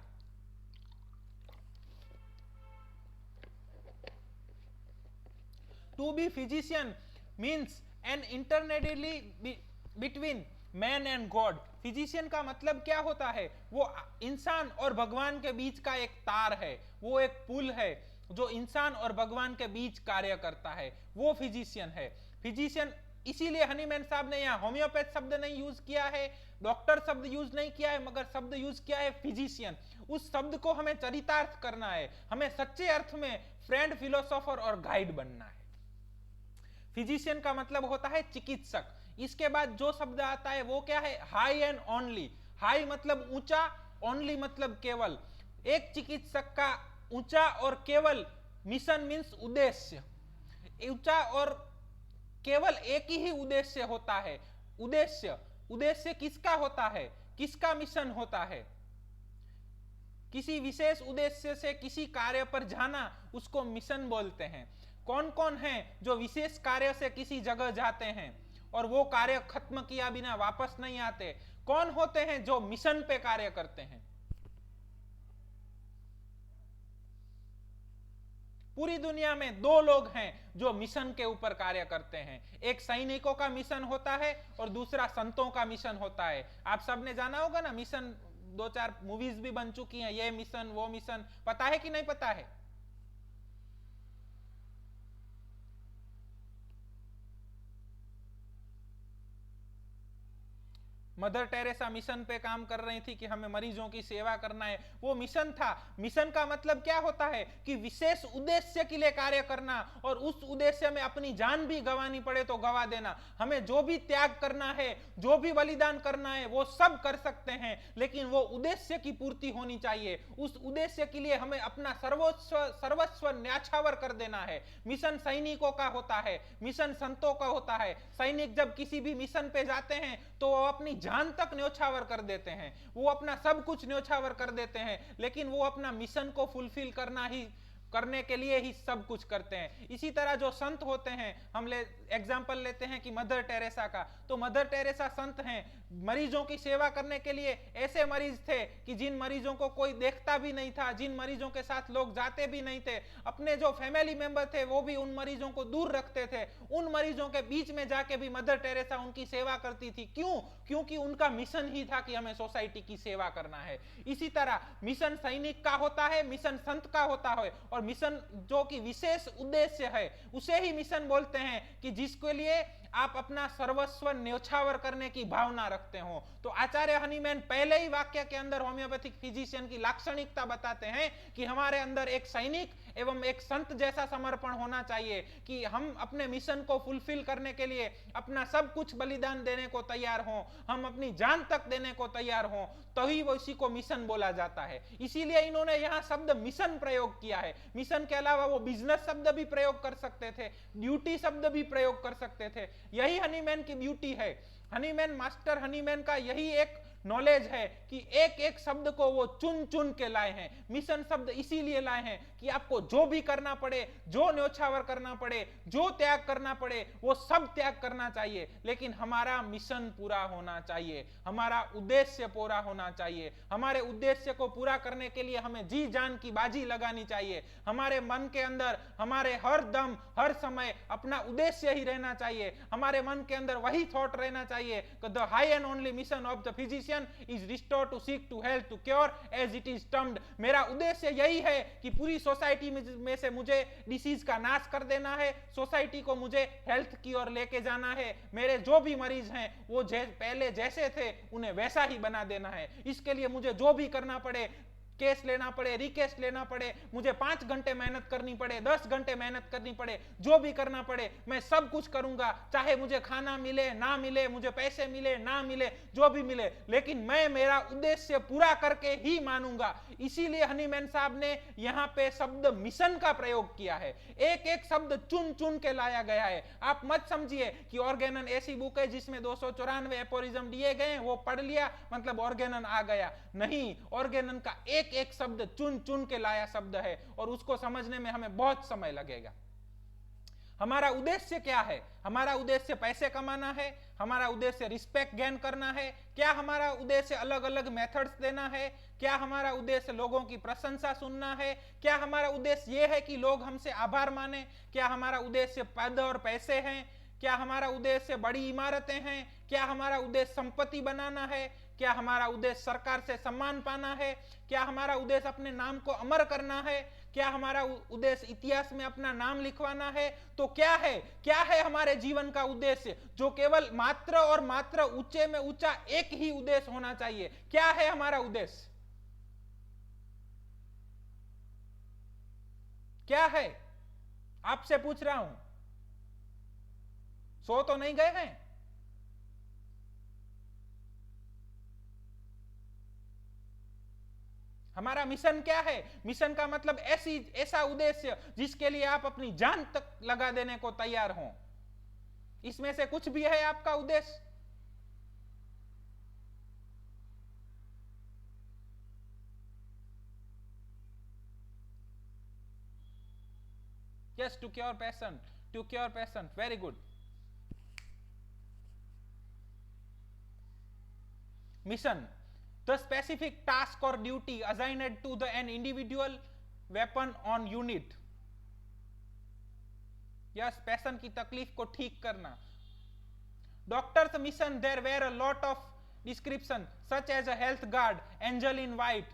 To be physician means an intermediately between man and God, physician का मतलब क्या होता है, वो इंसान और भगवान के बीच का एक तार है, वो एक पुल है जो इंसान और भगवान के बीच कार्य करता है, वो फिजिशियन है। फिजिशियन, इसीलिए हनीमैन साहब ने यहाँ होम्योपैथ शब्द नहीं यूज किया है, डॉक्टर शब्द यूज नहीं किया है, मगर शब्द यूज किया है फिजिशियन। उस शब्द को हमें चरितार्थ करना है, हमें सच्चे अर्थ में फ्रेंड, फिलोसोफर और गाइड बनना है। फिजिशियन का मतलब होता है चिकित्सक। इसके बाद जो शब्द आता है वो क्या है, हाई एंड ओनली। हाई मतलब ऊंचा, ओनली मतलब केवल। एक चिकित्सक का ऊंचा और केवल मिशन मीन्स उद्देश्य, ऊंचा और केवल एक ही उद्देश्य होता है। उद्देश्य किसका होता है, किसका मिशन होता है, किसी विशेष उद्देश्य से किसी कार्य पर जाना, उसको मिशन बोलते हैं। कौन कौन है जो विशेष कार्य से किसी जगह जाते हैं और वो कार्य खत्म किया बिना वापस नहीं आते? कौन होते हैं जो मिशन पे कार्य करते हैं? पूरी दुनिया में 2 लोग हैं जो मिशन के ऊपर कार्य करते हैं, एक सैनिकों का मिशन होता है और दूसरा संतों का मिशन होता है। आप सबने जाना होगा ना, मिशन 2-4 मूवीज भी बन चुकी हैं, ये मिशन वो मिशन, पता है कि नहीं पता है? मदर टेरेसा मिशन पे काम कर रही थी कि हमें मरीजों की सेवा करना है, वो मिशन था। मिशन का मतलब क्या होता है कि विशेष उद्देश्य के लिए कार्य करना, और उस उद्देश्य में अपनी जान भी गंवानी पड़े तो गंवा देना। हमें जो भी त्याग करना है, जो भी बलिदान करना है, वो सब कर सकते हैं, लेकिन वो उद्देश्य की पूर्ति होनी चाहिए। उस उद्देश्य के लिए हमें अपना सर्वस्व न्याछावर कर देना है। मिशन सैनिकों का होता है, मिशन संतों का होता है। सैनिक जब किसी भी मिशन पे जाते हैं तो वो अपनी जान तक न्योछावर कर देते हैं, वो अपना सब कुछ न्योछावर कर देते हैं, लेकिन वो अपना मिशन को फुलफिल करने के लिए ही सब कुछ करते हैं। इसी तरह जो संत होते हैं, हम एग्जाम्पल लेते हैं कि मदर टेरेसा का, तो मदर टेरेसा संत हैं, मरीजों की सेवा करने के लिए। ऐसे मरीज थे कि जिन मरीजों को कोई देखता भी नहीं था, जिन मरीजों के साथ लोग जाते भी नहीं थे, अपने जो फैमिली मेंबर थे वो भी उन मरीजों को दूर रखते थे। उन मरीजों के बीच में जाके भी मदर टेरेसा उनकी सेवा करती थी। क्यों? क्योंकि उनका मिशन ही था कि हमें सोसाइटी की सेवा करना है। इसी तरह मिशन सैनिक का होता है, मिशन संत का होता है, और मिशन जो कि विशेष उद्देश्य है उसे ही मिशन बोलते हैं, कि जिसके लिए आप अपना सर्वस्व न्योछावर करने की भावना रखते हो। तो आचार्य हनीमैन पहले ही वाक्य के अंदर होम्योपैथिक फिजिशियन की लाक्षणिकता बताते हैं कि हमारे अंदर एक सैनिक एवं एक संत जैसा समर्पण होना चाहिए, कि हम अपने मिशन को फुलफिल करने के लिए अपना सब कुछ बलिदान देने को तैयार हों, हम अपनी जान तक देने को तैयार हों, तभी वो इसी को मिशन बोला जाता है। इसीलिए इन्होंने यहाँ शब्द मिशन प्रयोग किया है। मिशन के अलावा वो बिजनेस शब्द भी प्रयोग कर सकते थे, ड्यूटी शब्द भी प्रयोग कर सकते थे। यही हनीमैन की ब्यूटी है। हनीमैन, मास्टर हनीमैन का यही एक नॉलेज है कि एक एक शब्द को वो चुन चुन के लाए हैं। मिशन शब्द इसीलिए लाए हैं कि आपको जो भी करना पड़े, जो न्योछावर करना पड़े, जो त्याग करना पड़े, वो सब त्याग करना चाहिए, लेकिन हमारा मिशन पूरा होना चाहिए, हमारा उद्देश्य पूरा होना चाहिए। हमारे उद्देश्य को पूरा करने के लिए हमें जी जान की बाजी लगानी चाहिए। हमारे मन के अंदर हमारे हर दम हर समय अपना उद्देश्य ही रहना चाहिए। हमारे मन के अंदर वही थॉट रहना चाहिए कि the high and only mission of the physician is restore to seek to health to cure as it is termed. मेरा उद्देश्य यही है कि पूरी सोसाइटी में से मुझे डिसीज का नाश कर देना है, सोसाइटी को मुझे हेल्थ की ओर लेके जाना है। मेरे जो भी मरीज हैं वो पहले जैसे थे उन्हें वैसा ही बना देना है। इसके लिए मुझे जो भी करना पड़े, केस लेना पड़े, रिकेस लेना पड़े, मुझे 5 घंटे मेहनत करनी पड़े, 10 घंटे मेहनत करनी पड़े, जो भी करना पड़े मैं सब कुछ करूंगा, चाहे मुझे खाना मिले ना मिले, मुझे पैसे मिले ना मिले, जो भी मिले, लेकिन मैं मेरा उद्देश्य पूरा करके ही मानूंगा। इसीलिए हनीमैन साहब ने यहां पे शब्द मिशन का प्रयोग किया है। एक एक शब्द चुन चुन के लाया गया है। आप मत समझिए कि ऑर्गेनन ऐसी बुक है जिसमें 294 एपोरिज्म दिए गए हैं, वो पढ़ लिया मतलब ऑर्गेनन आ गया। नहीं, ऑर्गेनन का एक एक शब्द चुन चुन के लाया शब्द है और उसको समझने में हमें बहुत समय लगेगा। हमारा उद्देश्य क्या है? हमारा उद्देश्य पैसे कमाना है, हमारा उद्देश्य रिस्पेक्ट गेन करना है, क्या हमारा उद्देश्य अलग अलग मेथड्स देना है, क्या हमारा उद्देश्य लोगों की प्रशंसा सुनना है, क्या हमारा उद्देश्य यह है कि लोग हमसे आभार माने, क्या हमारा उद्देश्य पद और पैसे हैं, क्या हमारा उद्देश्य बड़ी इमारतें हैं, क्या हमारा उद्देश्य संपत्ति बनाना है, क्या हमारा उद्देश्य सरकार से सम्मान पाना है, क्या हमारा उद्देश्य अपने नाम को अमर करना है, क्या हमारा उद्देश्य इतिहास में अपना नाम लिखवाना है? तो क्या है हमारे जीवन का उद्देश्य, जो केवल मात्र और मात्र ऊंचे में ऊंचा एक ही उद्देश्य होना चाहिए? क्या है हमारा उद्देश्य? क्या है? आपसे पूछ रहा हूं, सो तो नहीं गए हैं? हमारा मिशन क्या है? मिशन का मतलब ऐसा उद्देश्य जिसके लिए आप अपनी जान तक लगा देने को तैयार हो। इसमें से कुछ भी है आपका उद्देश्य? Yes, to cure patient, to cure patient, very good. Mission, the specific task or duty assigned to an individual weapon on unit। Yes, patient की तकलीफ को ठीक करना। Doctors mission, there were a lot of description such as a health guard, angel in white,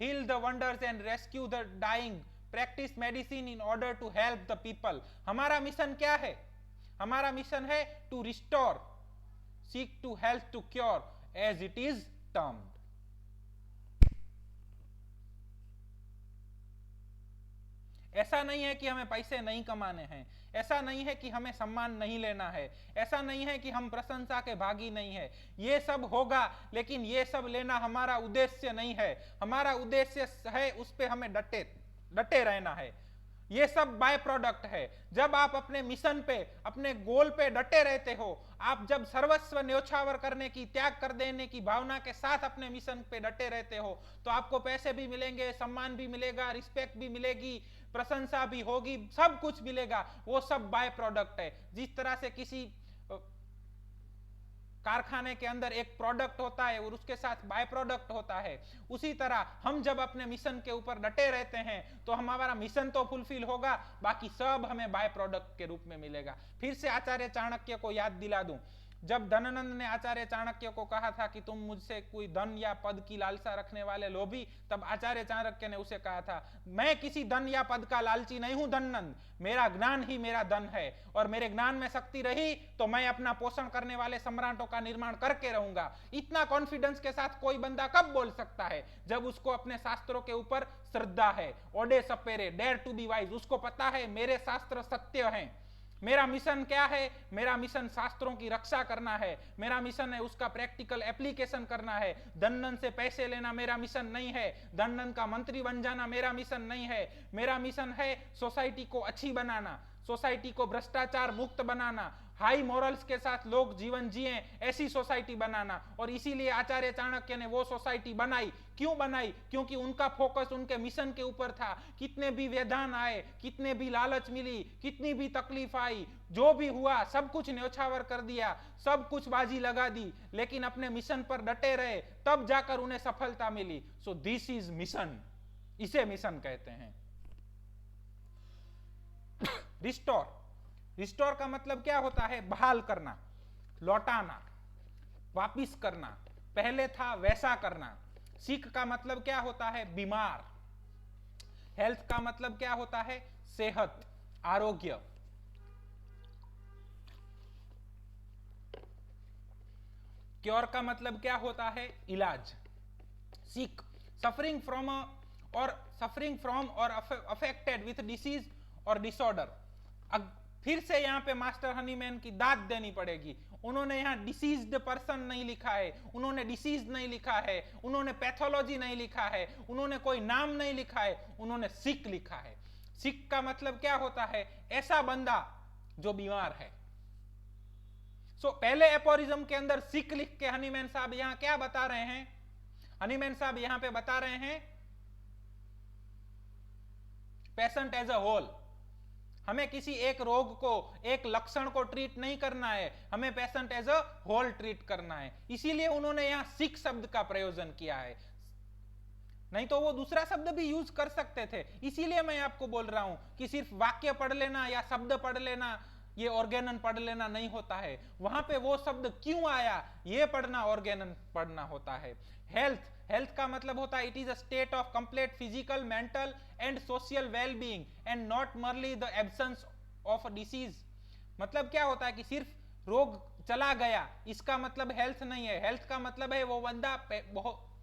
heal the wonders and rescue the dying, practice medicine in order to help the people। हमारा mission क्या है? हमारा mission है to restore, seek to health to cure as it is termed। ऐसा नहीं है कि हमें पैसे नहीं कमाने हैं, ऐसा नहीं है कि हमें सम्मान नहीं लेना है, ऐसा नहीं है कि हम प्रशंसा के भागी नहीं है। ये सब होगा, लेकिन ये सब लेना हमारा उद्देश्य नहीं है। हमारा उद्देश्य है उस पे हमें डटे रहना है। ये सब बाय प्रोडक्ट है। जब आप अपने मिशन पे, अपने गोल पे डटे रहते हो, आप जब सर्वस्व न्योछावर करने की, त्याग कर देने की भावना के साथ अपने मिशन पे डटे रहते हो, तो आपको पैसे भी मिलेंगे, सम्मान भी मिलेगा, रिस्पेक्ट भी मिलेगी, प्रशंसा भी होगी, सब कुछ मिलेगा। वो सब बाय प्रोडक्ट है। जिस तरह से किसी कारखाने के अंदर एक प्रोडक्ट होता है और उसके साथ बाय प्रोडक्ट होता है, उसी तरह हम जब अपने मिशन के ऊपर डटे रहते हैं तो हमारा मिशन तो फुलफिल होगा, बाकी सब हमें बाय प्रोडक्ट के रूप में मिलेगा। फिर से आचार्य चाणक्य को याद दिला दूं, जब धनानंद ने आचार्य चाणक्य को कहा था कि तुम मुझसे कोई धन या पद की लालसा रखने वाले लोभी, तब आचार्य चाणक्य ने उसे कहा था, मैं किसी धन या पद का लालची नहीं हूं धननंद, मेरा ज्ञान ही मेरा धन है, और मेरे ज्ञान में शक्ति रही तो मैं अपना पोषण करने वाले सम्राटों का निर्माण करके रहूंगा। इतना कॉन्फिडेंस के साथ कोई बंदा कब बोल सकता है? जब उसको अपने शास्त्रों के ऊपर श्रद्धा है। ओडे सपेरे, डेयर टू बी वाइज, उसको पता है मेरे शास्त्र सत्य हैं। मेरा मिशन क्या है? मेरा मिशन शास्त्रों की रक्षा करना है। मेरा मिशन है उसका प्रैक्टिकल एप्लीकेशन करना है। धननंद से पैसे लेना मेरा मिशन नहीं है, धननंद का मंत्री बन जाना मेरा मिशन नहीं है। मेरा मिशन है सोसाइटी को अच्छी बनाना, सोसाइटी को भ्रष्टाचार मुक्त बनाना, हाई मॉरल्स के साथ लोग जीवन जिए, ऐसी सोसाइटी बनाना। और इसीलिए आचार्य चाणक्य ने वो सोसाइटी बनाई। क्यों बनाई? क्योंकि उनका फोकस उनके मिशन के ऊपर था। कितने भी व्यवधान आए, कितने भी लालच मिली, कितनी भी तकलीफ आई, जो भी हुआ सब कुछ न्योछावर कर दिया, सब कुछ बाजी लगा दी, लेकिन अपने मिशन पर डटे रहे, तब जाकर उन्हें सफलता मिली। सो दिस इज मिशन, इसे मिशन कहते हैं। रिस्टोर, रिस्टोर का मतलब क्या होता है? बहाल करना, लौटाना, वापिस करना, पहले था वैसा करना। सिक का मतलब क्या होता है? बीमार। हेल्थ का मतलब क्या होता है? सेहत, आरोग्य। क्योर का मतलब क्या होता है? इलाज। सिक, सफरिंग फ्रॉम और अफेक्टेड विथ डिसीज और डिसऑर्डर। फिर से यहां पे मास्टर हनीमैन की दाद देनी पड़ेगी। उन्होंने यहां डिसीज्ड पर्सन नहीं लिखा है, उन्होंने डिसीज नहीं लिखा है, उन्होंने पैथोलॉजी नहीं लिखा है, उन्होंने कोई नाम नहीं लिखा है, उन्होंने सिक लिखा है। सिक का मतलब क्या होता है? ऐसा बंदा जो बीमार है। सो पहले एपोरिज्म के अंदर सिक लिख के हनीमैन साहब यहां क्या बता रहे हैं? हनीमैन साहब यहां पे बता रहे हैं पेशेंट एज अ होल। हमें किसी एक रोग को, एक लक्षण को ट्रीट नहीं करना है, हमें patient as a whole treat करना है। इसीलिए उन्होंने यहां सिक शब्द का प्रयोजन किया है, नहीं तो वो दूसरा शब्द भी यूज कर सकते थे। इसीलिए मैं आपको बोल रहा हूं कि सिर्फ वाक्य पढ़ लेना या शब्द पढ़ लेना, ये ऑर्गेनन पढ़ लेना नहीं होता है। वहां पे वो शब्द क्यों आया ये पढ़ना, ऑर्गेनन पढ़ना होता है। हेल्थ, हेल्थ का मतलब होता है it is a state of complete physical, mental and social well being and not मरली द एब्सेंस ऑफ डिसीज। मतलब क्या होता है कि सिर्फ रोग चला गया, इसका मतलब हेल्थ नहीं है। हेल्थ का मतलब है वो बंदा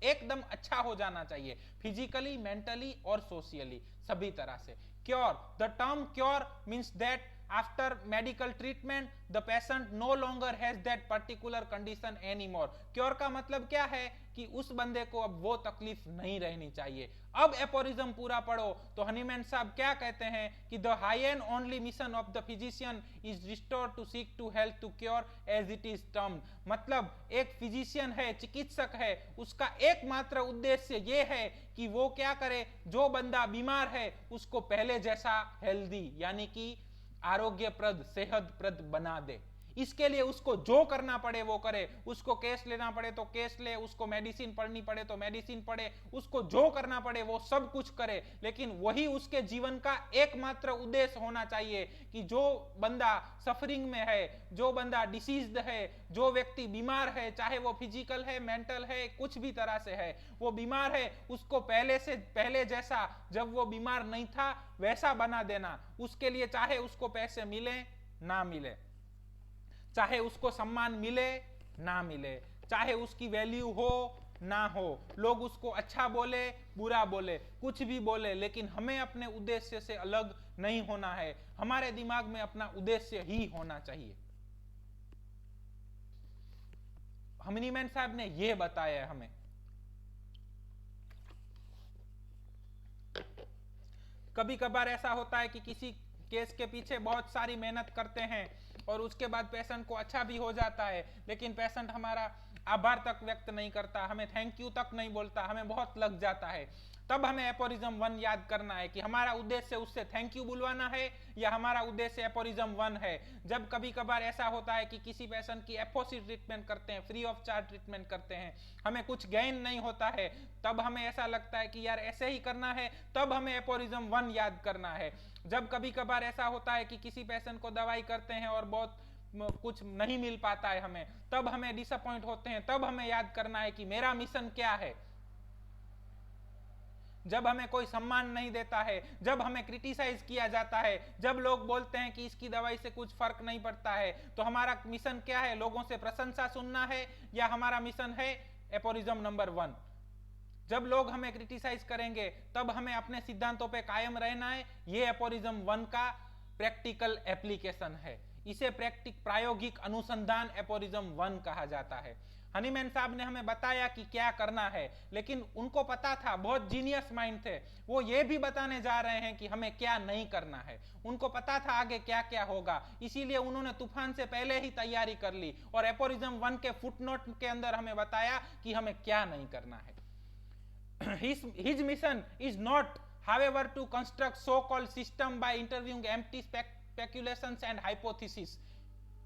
एकदम अच्छा हो जाना चाहिए, फिजिकली, मेंटली और सोशली, सभी तरह से। Cure, the term cure means that after medical treatment the patient no longer has that particular condition anymore। Cure का मतलब क्या है कि उस बंदे को अब वो तकलीफ नहीं रहनी चाहिए। अब एपोरिज्म पूरा पढ़ो तो हनीमैन साहब क्या कहते हैं कि the high and only mission of the physician is restore to seek to health to cure as it is termed. मतलब एक फिजिशियन है, चिकित्सक है, उसका एकमात्र उद्देश्य ये है कि वो क्या करे, जो बंदा बीमार है उसको पहले जैसा हेल्दी यानी कि आरोग्यप्रद, सेहतप्रद बना दे। इसके लिए उसको जो करना पड़े वो करे, उसको केस लेना पड़े तो केस ले, उसको मेडिसिन पढ़नी पड़े तो मेडिसिन पढ़े, उसको जो करना पड़े वो सब कुछ करे। लेकिन वही उसके जीवन का एकमात्र उद्देश्य होना चाहिए कि जो बंदा सफरिंग में है, जो बंदा डिसीज्ड है, जो व्यक्ति बीमार है, चाहे वो फिजिकल है, मेंटल है, कुछ भी तरह से है, वो बीमार है, उसको पहले जैसा जब वो बीमार नहीं था वैसा बना देना। उसके लिए चाहे उसको पैसे मिले ना मिले, चाहे उसको सम्मान मिले ना मिले, चाहे उसकी वैल्यू हो ना हो, लोग उसको अच्छा बोले बुरा बोले कुछ भी बोले, लेकिन हमें अपने उद्देश्य से अलग नहीं होना है। हमारे दिमाग में अपना उद्देश्य ही होना चाहिए। हनीमैन साहब ने यह बताया हमें। कभी कभार ऐसा होता है कि किसी केस के पीछे बहुत सारी मेहनत करते हैं और उसके बाद पेशेंट को अच्छा भी हो जाता है, लेकिन पेशेंट हमारा आभार तक व्यक्त नहीं करता, हमें थैंक यू तक नहीं बोलता, हमें बहुत लग जाता है। तब हमें एपोरिज्म 1 याद करना है कि हमारा उद्देश्य उससे थैंक यू बुलवाना है या हमारा उद्देश्य एपोरिज्म 1 है। जब कभी कभार ऐसा होता है कि किसी पेशेंट की एफओसी ट्रीटमेंट करते हैं, फ्री ऑफ चार्ज ट्रीटमेंट करते हैं, हमें कुछ गेन नहीं होता है, तब हमें ऐसा लगता है कि यार ऐसे ही करना है, तब हमें एपोरिज्म 1 याद करना है। जब कभी कभार ऐसा होता है कि किसी पेशेंट को दवाई करते हैं और बहुत कुछ नहीं मिल पाता है हमें, तब हमें डिसअपॉइंट होते हैं, तब हमें याद करना है कि मेरा मिशन क्या है। जब हमें कोई सम्मान नहीं देता है, जब हमें क्रिटिसाइज किया जाता है, जब लोग बोलते हैं कि इसकी दवाई से कुछ फर्क नहीं पड़ता है, तो हमारा मिशन क्या है? लोगों से प्रशंसा सुनना है या हमारा मिशन है एपोरिज्म नंबर 1? जब लोग हमें क्रिटिसाइज करेंगे तब हमें अपने सिद्धांतों पे कायम रहना है। ये एपोरिज्म 1 का प्रैक्टिकल एप्लीकेशन है, इसे प्रायोगिक अनुसंधान एपोरिज्म 1 कहा जाता है। हनीमैन साहब ने हमें बताया कि क्या करना है, लेकिन उनको पता था, बहुत जीनियस माइंड थे, वो ये भी बताने जा रहे हैं कि हमें क्या नहीं करना है। उनको पता था आगे क्या क्या होगा, इसीलिए उन्होंने तूफान से पहले ही तैयारी कर ली और एपोरिज्म 1 के फुटनोट के अंदर हमें बताया कि हमें क्या नहीं करना है। His mission is not, however, to construct so-called system by interviewing empty speculations and hypotheses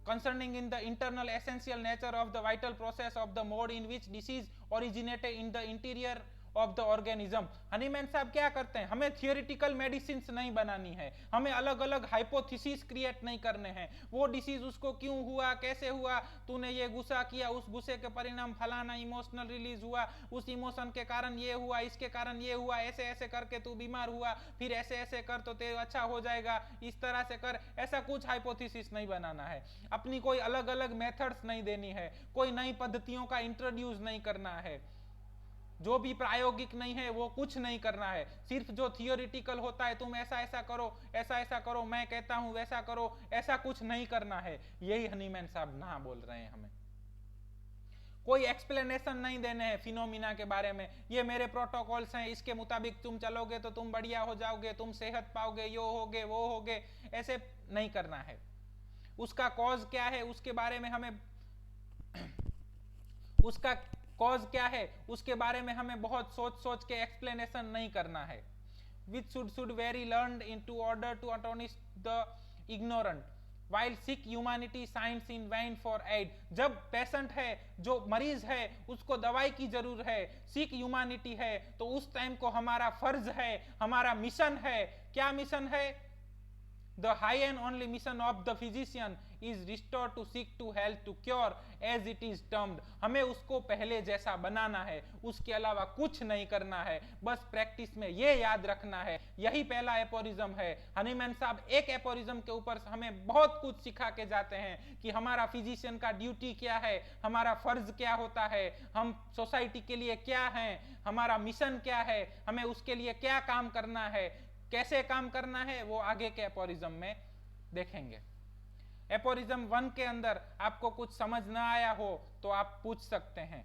concerning in the internal essential nature of the vital process of the mode in which disease originated in the interior of the organism. Hahnemann साहब क्या करते हैं, हमें theoretical medicine नहीं बनानी है, हमें अलग अलग हाइपोथेसिस क्रिएट नहीं करने हैं। वो डिसीज उसको क्यों हुआ, कैसे हुआ, तूने ये गुस्सा किया, उस गुस्से के परिणाम फलाना इमोशनल रिलीज हुआ, उस इमोशन के कारण ये हुआ, इसके कारण ये हुआ, ऐसे ऐसे करके तू बीमार हुआ, फिर ऐसे ऐसे कर तो तेरे अच्छा हो जाएगा, इस तरह से कर, ऐसा कुछ हाइपोथेसिस नहीं बनाना है। अपनी कोई अलग अलग मेथड्स नहीं देनी है, कोई नई पद्धतियों का इंट्रोड्यूस नहीं करना है, जो भी प्रायोगिक नहीं है वो कुछ नहीं करना है। सिर्फ जो थियोरिटिकल होता है, तुम ऐसा ऐसा करो, ऐसा ऐसा करो, मैं कहता हूं वैसा करो, ऐसा कुछ नहीं करना है। यही हनीमैन साहब ना बोल रहे हैं हमें। कोई एक्सप्लेनेशन नहीं देने हैं फिनोमिना के बारे में, ये मेरे प्रोटोकॉल्स हैं, इसके मुताबिक तुम चलोगे तो तुम बढ़िया हो जाओगे, तुम सेहत पाओगे, यो होगे वो होगे, ऐसे नहीं करना है। उसका कॉज क्या है उसके बारे में हमें उसका कॉज क्या है उसके बारे में हमें बहुत सोच सोच के एक्सप्लेनेशन नहीं करना है। Which should very learn in to order to astonish the ignorant while sick humanity science in vain for aid. जब पेशेंट है, जो मरीज है, उसको दवाई की जरूरत है, सिक ह्यूमैनिटी है, तो उस टाइम को हमारा फर्ज है, हमारा मिशन है। क्या मिशन है? The high and only mission of the physician is restore to seek to health to cure as it is termed। हमें उसको पहले जैसा बनाना है, उसके अलावा कुछ नहीं करना है, बस प्रैक्टिस में ये याद रखना है। यही पहला एपोरिज्म है। हनीमैन साहब एक एपोरिज्म के ऊपर हमें बहुत कुछ सिखा के जाते हैं कि हमारा फिजिशियन का ड्यूटी क्या है, हमारा फर्ज क्या होता है, हम सोसाइटी के लिए क्या हैं, हमारा मिशन क्या है, हमें उसके लिए क्या काम करना है, कैसे काम करना है, वो आगे के एपोरिज्म में देखेंगे। एपोरिज्म 1 के अंदर आपको कुछ समझ ना आया हो तो आप पूछ सकते हैं।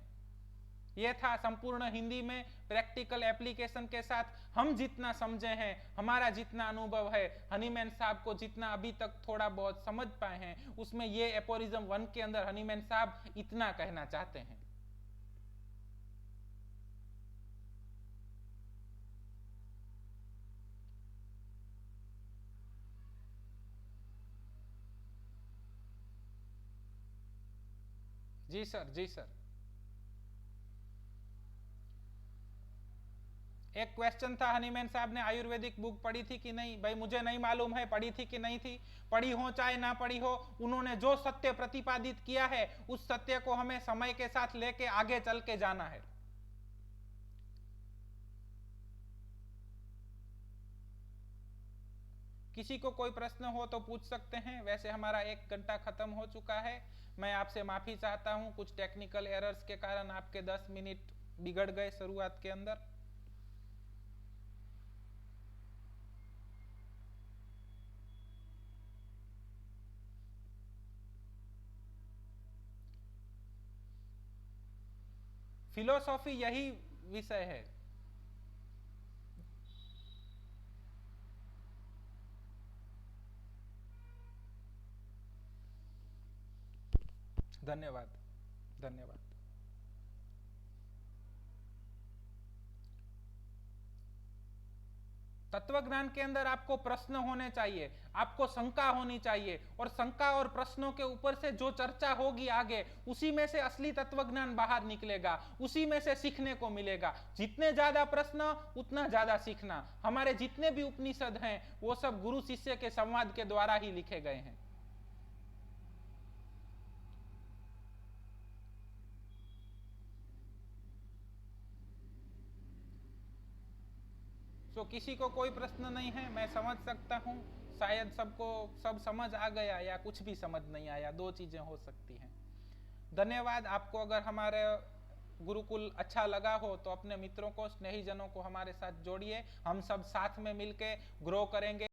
ये था संपूर्ण हिंदी में प्रैक्टिकल एप्लीकेशन के साथ। हम जितना समझे हैं, हमारा जितना अनुभव है, हनीमैन साहब को जितना अभी तक थोड़ा बहुत समझ पाए हैं, उसमें ये एपोरिज्म 1 के अंदर हनीमैन साहब इतना कहना चाहते हैं। जी सर, जी सर। एक क्वेश्चन था, हनीमैन साहब ने आयुर्वेदिक बुक पढ़ी थी कि नहीं? भाई मुझे नहीं मालूम है पढ़ी थी कि नहीं थी। पढ़ी हो चाहे ना पढ़ी हो, उन्होंने जो सत्य प्रतिपादित किया है उस सत्य को हमें समय के साथ लेके आगे चल के जाना है। किसी को कोई प्रश्न हो तो पूछ सकते हैं। वैसे हमारा 1 घंटा खत्म हो चुका है। मैं आपसे माफी चाहता हूं, कुछ टेक्निकल एरर्स के कारण आपके 10 मिनट बिगड़ गए शुरुआत के अंदर। फिलोसॉफी यही विषय है। धन्यवाद, धन्यवाद। तत्वज्ञान के अंदर आपको प्रश्न होने चाहिए, आपको शंका होनी चाहिए, और शंका और प्रश्नों के ऊपर से जो चर्चा होगी आगे, उसी में से असली तत्वज्ञान बाहर निकलेगा, उसी में से सीखने को मिलेगा। जितने ज्यादा प्रश्न उतना ज्यादा सीखना। हमारे जितने भी उपनिषद हैं वो सब गुरु शिष्य के संवाद के द्वारा ही लिखे गए हैं। तो किसी को कोई प्रश्न नहीं है, मैं समझ सकता हूँ। शायद सबको सब समझ आ गया या कुछ भी समझ नहीं आया, 2 चीजें हो सकती हैं। धन्यवाद। आपको अगर हमारे गुरुकुल अच्छा लगा हो तो अपने मित्रों को, स्नेहीजनों को हमारे साथ जोड़िए। हम सब साथ में मिलके ग्रो करेंगे।